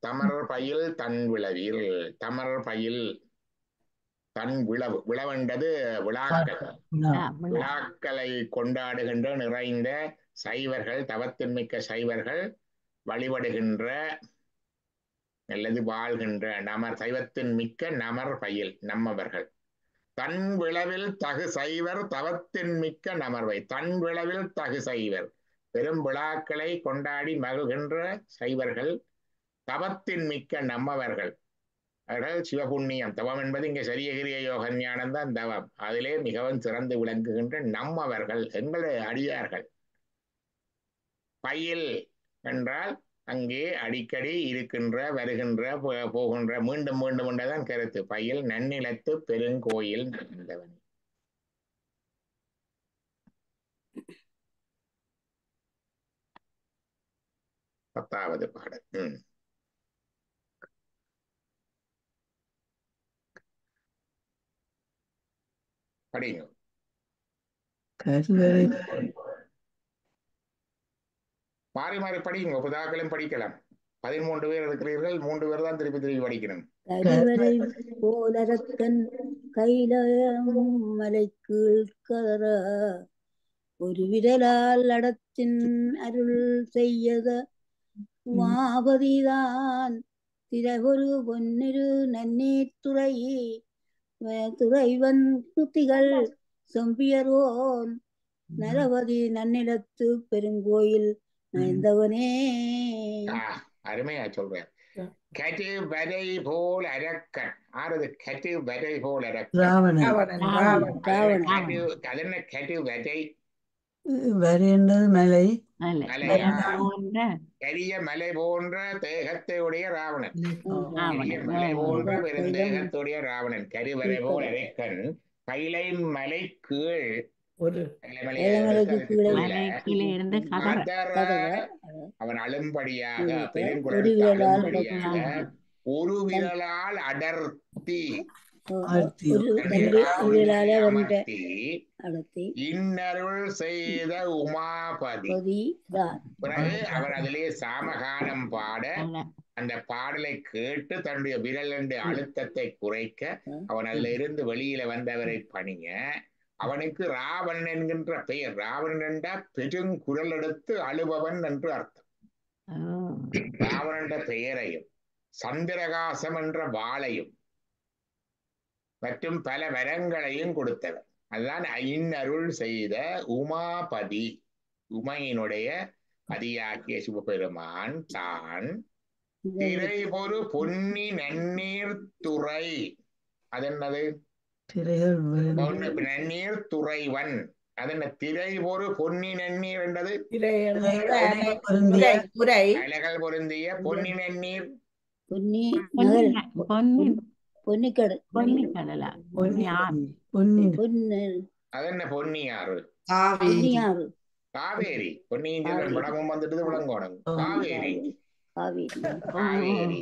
தமர் பயில் தன் விளவில். தமர் பயில் தன் விளவென்றது விழாக்களை கொண்டாடுகின்ற நிறைந்த சைவர்கள், தவத்தின் மிக்க சைவர்கள் வழிபடுகின்ற அல்லது வாழ்கின்ற சைவத்தின் மிக்க நமர் பயில் நம்மவர்கள். தன் விளவில் தகு சைவர் தவத்தின் மிக்க நமர்வை. தன் விளவில் தகு சைவர் பெரும் விழாக்களை கொண்டாடி மகிழ்கின்ற சைவர்கள், தவத்தின் மிக்க நம்மவர்கள். அவர்கள் சிவபுண்ணியம். தவம் என்பது இங்கே சரியகிரிய யோக ஞானம் தான் தவம். அதிலே மிகவும் சிறந்து விளங்குகின்ற நம்மவர்கள் எங்களுடைய அடியார்கள். பயில் என்றால் அங்கே அடிக்கடி இருக்கின்ற வருகின்ற போகின்ற மீண்டும் மீண்டும் என்றதான் கருத்து. பயில் நன்னிலத்து பெருங்கோயில் நடந்தவன். பத்தாவது பாடல். படிங்க. மாறி மாறி படிங்க. புதாக்களும் படிக்கலாம். 13 பேர் இருக்கிறீர்கள், 3 பேர் தான் திருப்பி படிக்கணும். கரிவரை போலரக்கன் கைலம் மலை கீழ்கர ஒரு விரலால் அடத்தின் அருள் செய்யத மாபதிதான் திரவொரு பொன்னிரு நன்னீர் துறைவன் குத்திகள் செம்பியரோன் நரவதி நன்னிலத்து பெருங்கோயில் நயந்தவனே. அருமையா சொல்றேன். கட்டு வரை போல் அரக்கன். ஆறுது கட்டு வரை போல் அரக்கன். அதென்ன கட்டு வரை? வரைன்றது மலை. கரிய மலை போன்ற தேகத்தையுடைய ராவணன். கரிய மலை போன்ற பெருந்தேகத்துடைய ராவணன். கருவறை போல் அரக்கன் கைலை மலை கீழ் அவன் அழும்படியாக பெருங்குழலியாக ஒரு விரலால் அடர்த்தி இன்னருள் செய்த உமாபதி. பிறகு அவர் அதிலே சாமகானம் பாட அந்த பாடலை கேட்டு தன்னுடைய விரல் அழுத்தத்தை குறைக்க அவன் அதுல இருந்து வெளியில வந்தவரை பணிய அவனுக்கு ராவணன் என்கின்ற பெயர். ராவணன் என்றா பெருங்குரல் எடுத்து அழுபவன் என்று அர்த்தம். ராவணன் பெயரையும் சந்திரகாசம் என்ற வாளையும் மற்றும் பல வரங்களையும் கொடுத்தவர். அதுதான் இன்னருள் செய்த உமாபதி. உமையினுடைய அதியாக்கிய சிவபெருமான் தான் திரைபொரு பொன்னி நன்னீர் துறை. அது என்னது? திரைகள் நன்னீர் துறைவன். அது என்ன? திரைபொரு பொன்னி நன்னீர் என்றது அலைகள் பொருந்திய பொன்னி நன்னீர் பொன்னி பொன்னி நகர் பொன்னி பொன்னிக்கடல் பொன்னி கடலா பொன்னி ஆறு அது என்ன? பொன்னியாறு, பொன்னியாறு, காவேரி. பொன்னியின் செல்வன் படமும் வந்துட்டு விளங்கோணும். காவேரி, காவேரி.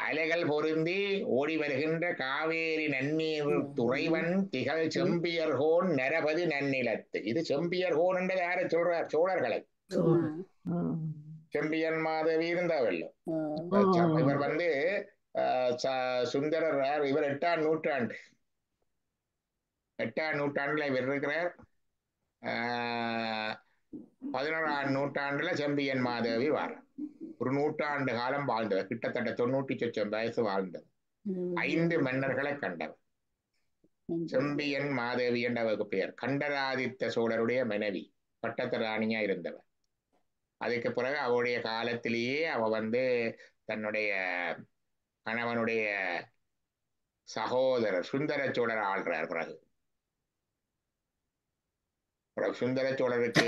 அலைகள் பொருந்தி ஓடி வருகின்ற காவேரி நன்னீர் துறைவன் திகழ் செம்பியர்கோன் நரபதி நன்னிலத்து. இது செம்பியர்கோன் என்றது யாரை சொல்றார்? சோழர்களை. செம்பியன் மாதவி இருந்தாவல்ல, இவர் வந்து சுந்தரர். இவர் 8ஆம் நூற்றாண்டு, 8ஆம் நூற்றாண்டுல இவர் இருக்கிறார். 11ஆம் நூற்றாண்டுல செம்பியன் மாதேவி வார். ஒரு நூற்றாண்டு காலம் வாழ்ந்தவர், கிட்டத்தட்ட 90 வயசு வாழ்ந்தவர். 5 மன்னர்களை கண்டவர். செம்பியன் மாதேவி என்ற அவருக்கு பெயர். கண்டராதித்த சோழருடைய மனைவி, பட்டத்து ராணியா இருந்தவர். அதுக்கு பிறகு அவருடைய காலத்திலேயே அவ வந்து தன்னுடைய கணவனுடைய சகோதரர் சுந்தர சோழர் ஆள்றார். பிறகு சுந்தர சோழருக்கு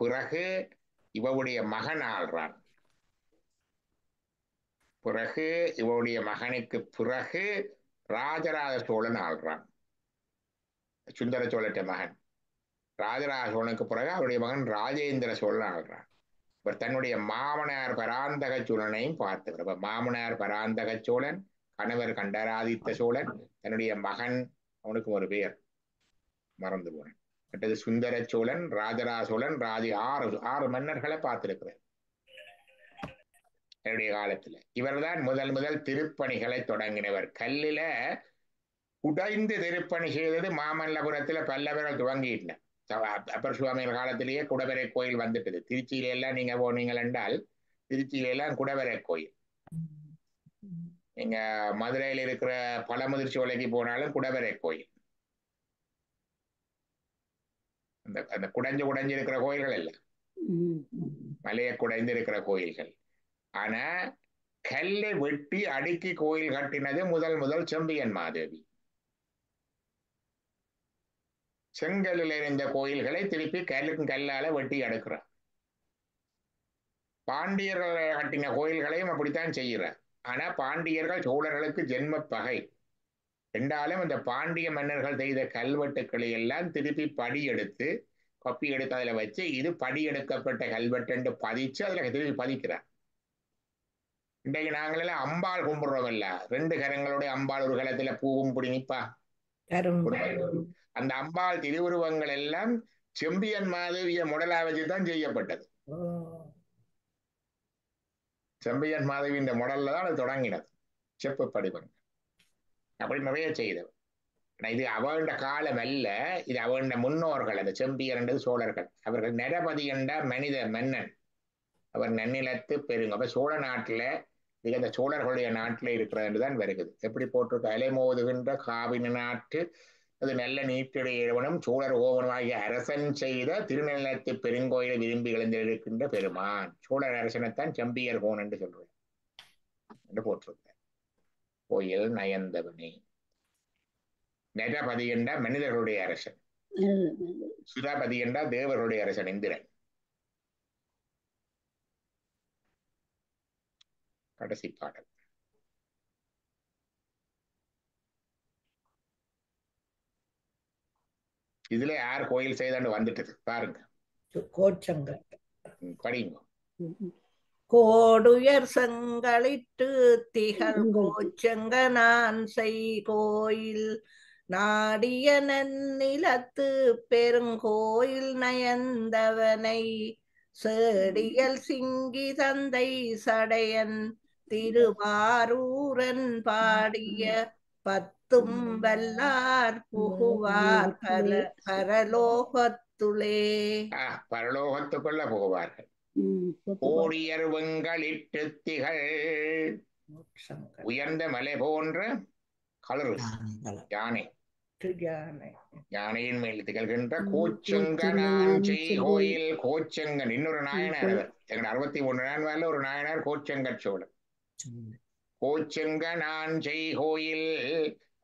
பிறகு இவருடைய மகன் ஆள்றான். பிறகு இவருடைய மகனுக்கு பிறகு ராஜராஜ சோழன் ஆள்றான். சுந்தர சோழற்ற மகன் ராஜராஜ சோழனுக்கு பிறகு அவருடைய மகன் ராஜேந்திர சோழன் ஆள்றான். இவர் தன்னுடைய மாமனார் பராந்தக சோழனையும் பார்த்துக்கிறார். மாமனார் பராந்தக சோழன், கணவர் கண்டராதித்த சோழன், தன்னுடைய மகன், அவனுக்கு ஒரு பெயர் மறந்து போனேன். அடுத்தது சுந்தர சோழன், ராஜராஜ சோழன், ஆறு மன்னர்களை பார்த்திருக்கிறார் என்னுடைய காலத்துல. இவர்தான் முதல் திருப்பணிகளை தொடங்கினவர். கல்லில குடைந்து திருப்பணி செய்தது மாமல்லபுரத்துல பல்லவர்கள் துவங்கிட்டார். அப்பர் சுவாமிகள் காலத்திலேயே குடவரை கோயில் வந்துட்டது. திருச்சியில எல்லாம் நீங்க போனீங்கள் என்றால், திருச்சியில எல்லாம் குடவரை கோயில். நீங்க மதுரையில் இருக்கிற பழமுதிர் சோலைக்கு போனாலும் குடவரை கோயில். அந்த குடைஞ்சு இருக்கிற கோயில்கள் எல்லாம் மலையை குடைந்து இருக்கிற கோயில்கள். ஆனா கல்லை வெட்டி அடுக்கி கோயில் கட்டினது முதல் செம்பியன் மாதேவி. செங்கல்லில் இருந்த கோயில்களை திருப்பி கல்லால வெட்டி அடுக்கிறார். பாண்டியர்கள் கட்டின கோயில்களையும் அப்படித்தான் செய்கிறார். ஆனா பாண்டியர்கள் சோழர்களுக்கு ஜென்ம பகை என்றாலும் அந்த பாண்டிய மன்னர்கள் செய்த கல்வெட்டுக்களை எல்லாம் திருப்பி படி எடுத்து கொப்பி எடுத்து அதுல வச்சு இது படி எடுக்கப்பட்ட கல்வெட்டு என்று பதிச்சு அதுல திருப்பி பதிக்கிறார். இன்றைக்கு நாங்களெல்லாம் அம்பாள் கும்பிடுறோம் இல்ல, 2 கரங்களுடைய அம்பாள், ஒரு கலத்துல பூவும் பிடிப்பா. அந்த அம்பாள் திருவுருவங்கள் எல்லாம் செம்பியன் மாதவிய முடலா வச்சுதான் செய்யப்பட்டது. செம்பியன் மாதவியின் முடல்ல தான் அது தொடங்கினது, செப்பு படிவங்கள். அப்படி நிறைய செய்தவர். இது அவண்ட காலம் அல்ல, இது அவண்ட முன்னோர்கள். அந்த செம்பியர் என்றது சோழர்கள். அவர்கள் நரபதி என்ற மனித மன்னன். அவர் நன்னிலத்து பெருங்க. அப்ப சோழ நாட்டுல இது அந்த சோழர்களுடைய நாட்டில் இருக்கிறது என்றுதான் வருகிறது. எப்படி போட்டிருக்க? அலைமோதுகின்ற காவின நாட்டு அது நல்ல நீட்டிடையவனும் சோழர் ஓவனுமாகிய அரசன் செய்த திருநெல்லத்து பெருங்கோயிலை விரும்பி எழுந்திருக்கின்ற பெருமான். சோழர் அரசனைத்தான் செம்பியர் கோன் என்று சொல்றேன் என்று போட்டிருக்க. கோயில் நயந்தவனே. நரபதி என்ற மனிதர்களுடைய அரசன், சுரபதி என்ற தேவர்களுடைய அரசன் இந்திரன். கடைசி பாடல். இதுல யார் கோயில் செய்தாண்டு வந்துட்டது பாருங்க. படிங்க. கோடுயர் செங்களிட்டு திகழ் கோச்செங்க நான் கோயில் நாடிய நன்னிலத்து பெருங்கோயில் நயந்தவனை சேடியல் சிங்கி தந்தை சடையன் திருவாரூரன் பாடிய 10 வல்லார் புகுவார் பரலோகத்துளே. பரலோகத்துக்குள்ள புகுவார்கள். கோடியர் வெங்களிட்டு திகழ் உயர்ந்த மலை போன்ற களறு யானை யானை யானையின் மேல் திகழ்கின்ற கோச்செங்கனான் கோச்செங்கனாஞ்செய் செய் கோயில் கோச்செங்கன் இன்னொரு நாயனார் அவர் எங்க 61 நான்வாரில் ஒரு நாயனார் கோச்செங்கற் சோழன். கோச்செங்கனாஞ்செய் கோயில்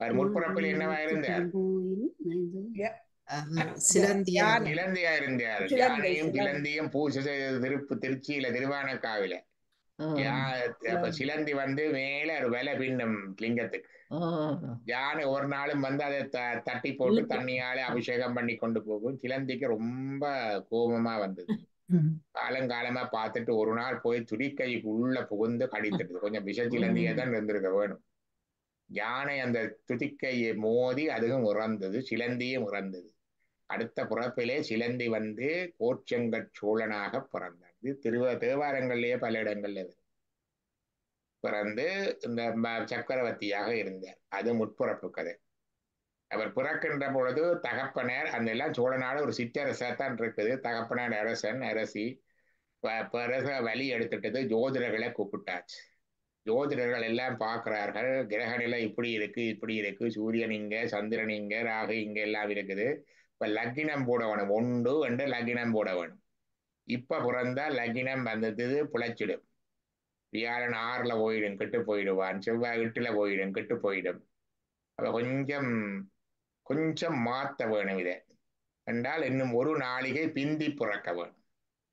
அவர் முற்புறப்பில் என்னவா இருந்தார்? சிலந்தியா யானை சிலந்தியா இருந்தார். சிலந்தை, யானையும் சிலந்தை. சிலந்தியும் பூசை செய்த திருச்சியில திருவானக்காவில அப்ப சிலந்தி வந்து மேல ஒரு விலை பின்னும் லிங்கத்துக்கு. யானை ஒரு நாளும் வந்து அதை தட்டி போட்டு தண்ணியால அபிஷேகம் பண்ணி கொண்டு போகும். சிலந்திக்கு ரொம்ப கோபமா வந்தது. காலங்காலமா பார்த்துட்டு ஒரு நாள் போய் துடிக்கைக்கு உள்ள புகுந்து கடித்துட்டு கொஞ்சம் விஷ சிலந்தியே தான் இருந்திருக்க வேணும். யானை அந்த துதிக்கையை மோதி அதுவும் இறந்தது, சிலந்தியும் இறந்தது. அடுத்த பிறப்பிலே சிலந்தி வந்து கோச்செங்கற் சோழனாக பிறந்தார். இது தேவாரங்கள்லயே பல இடங்கள்ல பிறந்து இந்த சக்கரவர்த்தியாக இருந்தார். அது முற்புறப்பு கதை. அவர் பிறக்கின்ற பொழுது தகப்பனார் அந்த எல்லாம் சோழநாடு ஒரு சிற்றரசத்தான் இருக்குது. தகப்பனார் அரசன் அரசி பிறகு வழி எடுத்துட்டது. ஜோதிடர்களை கூப்பிட்டாச்சு. ஜோதிடர்கள் எல்லாம் பார்க்கிறார்கள். கிரக நிலை இப்படி இருக்கு, சூரியன் இங்க, சந்திரன் இங்க, ராகு இங்க எல்லாம் இருக்குது. இப்ப லக்கினம் போட வேணும், 1 2 லக்கினம் போட வேணும். இப்ப பிறந்தா லக்கினம் வந்தது பிழைச்சிடும். வியாழன் 6ல போயிடும், கெட்டு போயிடுவான். செவ்வாய் 8ல போயிடும், கெட்டு போயிடும். அப்ப கொஞ்சம் மாத்த வேணும் இதை என்றால் இன்னும் ஒரு நாளிகை பிந்தி பிறக்க வேணும்.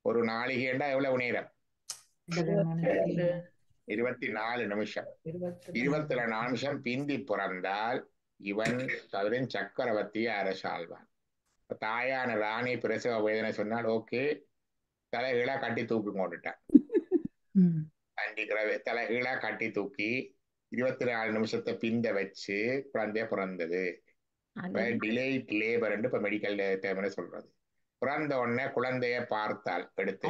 ஒரு நாளிகை என்றால் எவ்வளவு நேரம்? 24 நிமிஷம். 24 நிமிஷம் பிந்தி பிறந்தால் இவன் அவரின் சக்கரவர்த்தியை அரசாழ்வான். தாயான ராணி பிரசவ வேதனை சொன்னால் ஓகே, தலைகீழா கட்டி தூக்கி கொண்டுட்டான். தலைகீழா கட்டி தூக்கி 24 நிமிஷத்தை பிந்த வச்சு குழந்தைய பிறந்தது. டிலேட் லேபர் என்று இப்ப மெடிக்கல் டேர்ம்ல சொல்றது. பிறந்த உடனே குழந்தைய பார்த்தால் எடுத்து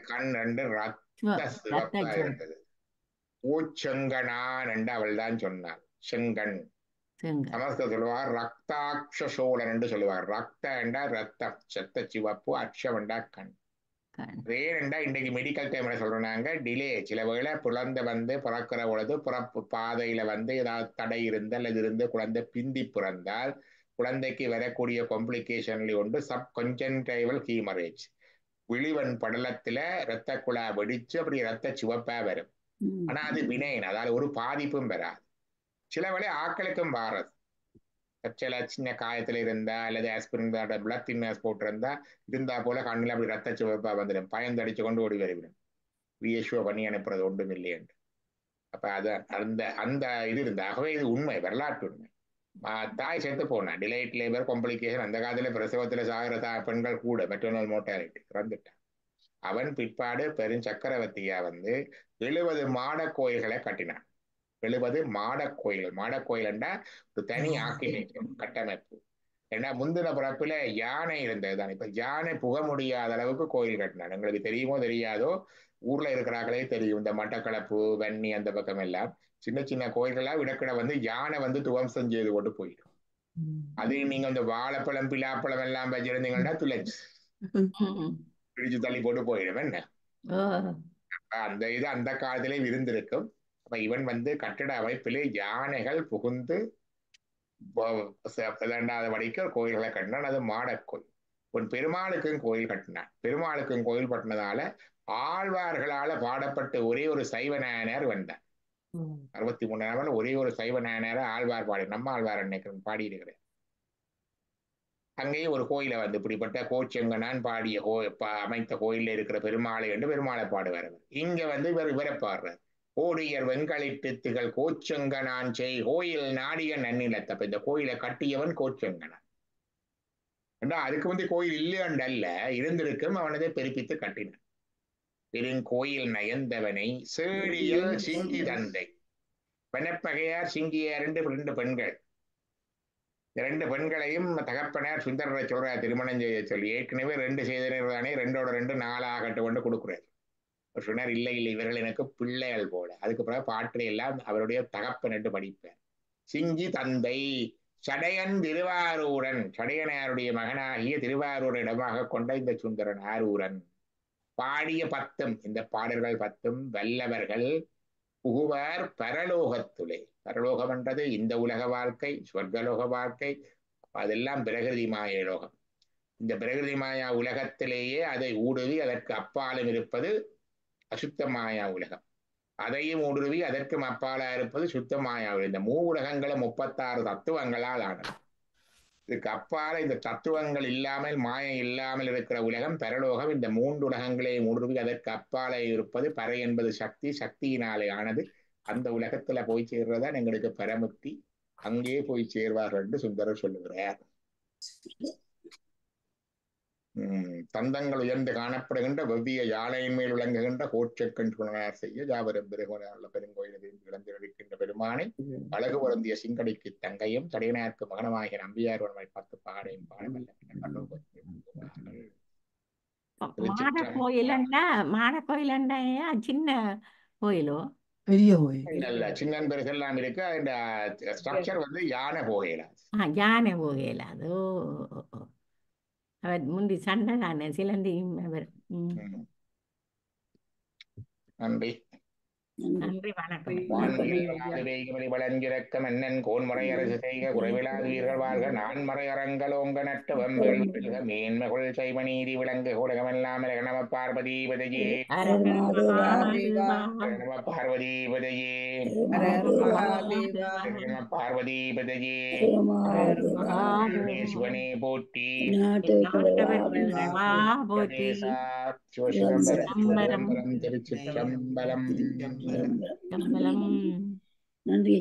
கண் 2 ரத்த சிவப்பா இருந்தது. பூச்செங்கனான் என்று அவள் தான் சொன்னாள். செங்கன் சமஸ்த சொல்லுவார் ரக்தாட்ச சோழன் என்று சொல்லுவார். ரக்த என்றா ரத்தம், செத்த சிவப்பு, அக்ஷம் என்றா கண். ஏனென்றா இன்றைக்கு மெடிக்கல் டைம்ல சொல்றாங்க டிலே. சில வேளை குழந்தை வந்து பிறக்கிற பொழுது பிறப்பு பாதையில வந்து ஏதாவது தடை இருந்து அல்லது இருந்து குழந்தை பிந்தி பிறந்தால் குழந்தைக்கு வரக்கூடிய காம்ப்ளிகேஷன்ல ஒன்று சப்கன்ஜென்டைவல் ஹீமரேஜ். விழிவன் படலத்துல இரத்த குழா வெடிச்சு அப்படி ரத்த சிவப்பா வரும். ஆனா அது வினைன், அதாவது ஒரு பாதிப்பும் வராது. சில வேளை ஆக்களுக்கும் வாரது. சில சின்ன காயத்துல இருந்தா அல்லது ஆஸ்பிரின் பிளட் தின்னர்ஸ் போட்டிருந்தா இருந்தா போல கண்ணில் அப்படி ரத்த சிவப்பா வந்துடும். பயந்தடிச்சு கொண்டு ஓடி வருவிடும். ரீஎஷ்யூர் பண்ணி அனுப்புறது ஒன்றும் இல்லை என்று. அப்ப அது அந்த இது இருந்தா, ஆகவே இது உண்மை, வரலாற்று உண்மை. தாய் செத்து போனா டிலைட் லேபர் காம்ப்ளிகேஷன். அந்த காலத்துல பிரசவத்துல சாகிற பெண்கள் கூட மெட்டர்னல் மோர்டாலிட்டி இறந்துட்டான். அவன் பிற்பாடு பெரும் சக்கரவர்த்தியா வந்து 70 மாட கோயில்களை கட்டினான். 70 மாட கோயில்கள். மாட கோயில் என்றா ஒரு தனி ஆக்கிரமிக்கும் கட்டமைப்பு. ஏன்னா முந்தின பிறப்புல யானை இருந்ததுதான். இப்ப யானை புக முடியாத அளவுக்கு கோயில் கட்டினான். எங்களுக்கு தெரியுமோ தெரியாதோ, ஊர்ல இருக்கிறார்களே தெரியும். இந்த மட்டக்களப்பு, வன்னி அந்த பக்கம் எல்லாம் சின்ன சின்ன கோயில்களா விடக்கிட வந்து யானை வந்து துவம்சம் செய்து கொண்டு போயிடும். அது நீங்க இந்த வாழைப்பழம் பிலாப்பழம் எல்லாம் வச்சிருந்தீங்கன்னா துளைச்சு பிடிச்சு தள்ளி போட்டு போயிடும். என்ன அந்த இது அந்த காலத்திலே இருந்திருக்கும். அப்ப இவன் வந்து கட்டிட அமைப்பிலே யானைகள் புகுந்து 2வது வடிக்க கோயில்களை கட்டினான். அது மாடக்கோயில். உன் பெருமாளுக்கும் கோயில் கட்டினான். பெருமாளுக்கும் கோயில் கட்டினதால ஆழ்வார்களால பாடப்பட்ட ஒரே ஒரு சைவ நாயனார் வந்தார். 63 ஒரே ஒரு சைவ நாயனார ஆழ்வார் பாடி, நம்ம ஆழ்வார் அன்னைக்கு பாடி இருக்கிறேன். அங்கேயும் ஒரு கோயிலை வந்து இப்படிப்பட்ட கோச்செங்கனான் பாடிய அமைத்த கோயில்ல இருக்கிற பெருமாளை என்று பெருமாளை பாடுவார். இங்க வந்து இவரை பாடுறார். கோடியர் வெண்களிட்டு திகழ் கோச்செங்கனான் செய் கோயில் நாடிய நன்னிலத்தப்ப. இந்த கோயிலை கட்டியவன் கோச்செங்கனான். அதுக்கு வந்து கோயில் இல்லையண்டல்ல, இருந்திருக்கும். அவனதை பெருப்பித்து கட்டினான். பெருங்கோயில் நயந்தவனை சேடியல் சிங்கி தந்தை. வனப்பகையார் சிங்கியார் 2 பெண்கள். 2 பெண்களையும் தகப்பனார் சுந்தரரை சொல்றார் திருமணம் செய்ய சொல்லி. ஏற்கனவே 2 செய்தனர் தானே, 2ஓட 2 4 ஆகட்டும் கொண்டு கொடுக்குறாரு. சொன்னார் இல்லை இவர்கள் எனக்கு பிள்ளைகள் போல. அதுக்கு பிறகு பாட்டு எல்லாம் அவருடைய தகப்பன் என்று படிப்பார். சிங்கி தந்தை சடையன் திருவாரூரன். சடையனாருடைய மகனாகிய திருவாரூர் இடமாக கொண்ட இந்த சுந்தரன் ஆரூரன் பாடிய 10. இந்த பாடல்கள் 10 வல்லவர்கள் புகுவார் பரலோகத்துளே. பரலோகம் என்றது இந்த உலக வாழ்க்கை, சொர்க்கலோக வாழ்க்கை, அதெல்லாம் பிரகிருதி மாய லோகம். இந்த பிரகிருதி மாயா உலகத்திலேயே அதை ஊடுருவி அதற்கு அப்பாலும் இருப்பது அசுத்த மாயா உலகம். அதையும் ஊடுருவி அதற்கும் அப்பாலா இருப்பது சுத்த மாயா உலகம். இந்த உலகங்களும் 36 தத்துவங்களால் ஆனது. இதுக்கு அப்பால இந்த தத்துவங்கள் இல்லாமல் மாயை இல்லாமல் இருக்கிற உலகம் பரலோகம். இந்த 3 உலகங்களையும் ஊடுருவி அதற்கு அப்பால இருப்பது பறை என்பது சக்தி, சக்தியினாலே ஆனது. அந்த உலகத்துல போய் சேர்றதான் எங்களுக்கு பரமுக்தி. அங்கே போய் சேர்வார்கள் என்று சுந்தரர் சொல்லுகிறார். தந்தங்கள் உயர்ந்து காணப்படுகின்ற வெவ்விய யாழையின் மேல் விளங்குகின்ற கோட்சக்கண் குணனார் செய்ய ஜாவரம் பெருகோனார்ல பெருங்கோயிலில் விளங்கிருக்கின்ற பெருமானை அழகு பொருந்திய சிங்கடிக்கு தங்கையும் தடையனாருக்கு மகனமாகிய நம்பியார் உடமை 10 பாடையும் மாட கோயிலண்டா சின்ன கோயிலோ பெரிய கோயில் இல்ல, சின்னன் பெருசெல்லாம் இருக்கு. அந்த ஸ்ட்ரக்சர் வந்து யானை போகையில. யானை போகையில அதோ அவர் முந்தி சண்டை தானே சிலந்தியும் அவர். நன்றி நன்றி, வணக்கம். வளஞ்சிறக்க மன்னன் கோன்முறை அரசு செய்க குறைவிலாது வீரர்கள் வாழ்க நான்மறை அரங்கலோங்க நட்டு வம்பெல் மேன்மகுள் செய்வ நீதி விளங்கு கூடகமெல்லாம் நம பார்வதி பதையே நம பார்வதி பதையே நம பார்வதி பதையே சிவனே போற்றி சிவசிதம்பரம் திருச்சிற்றம்பலம். நன்றி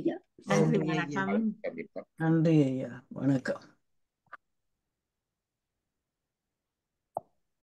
ஐயா, வணக்கம்.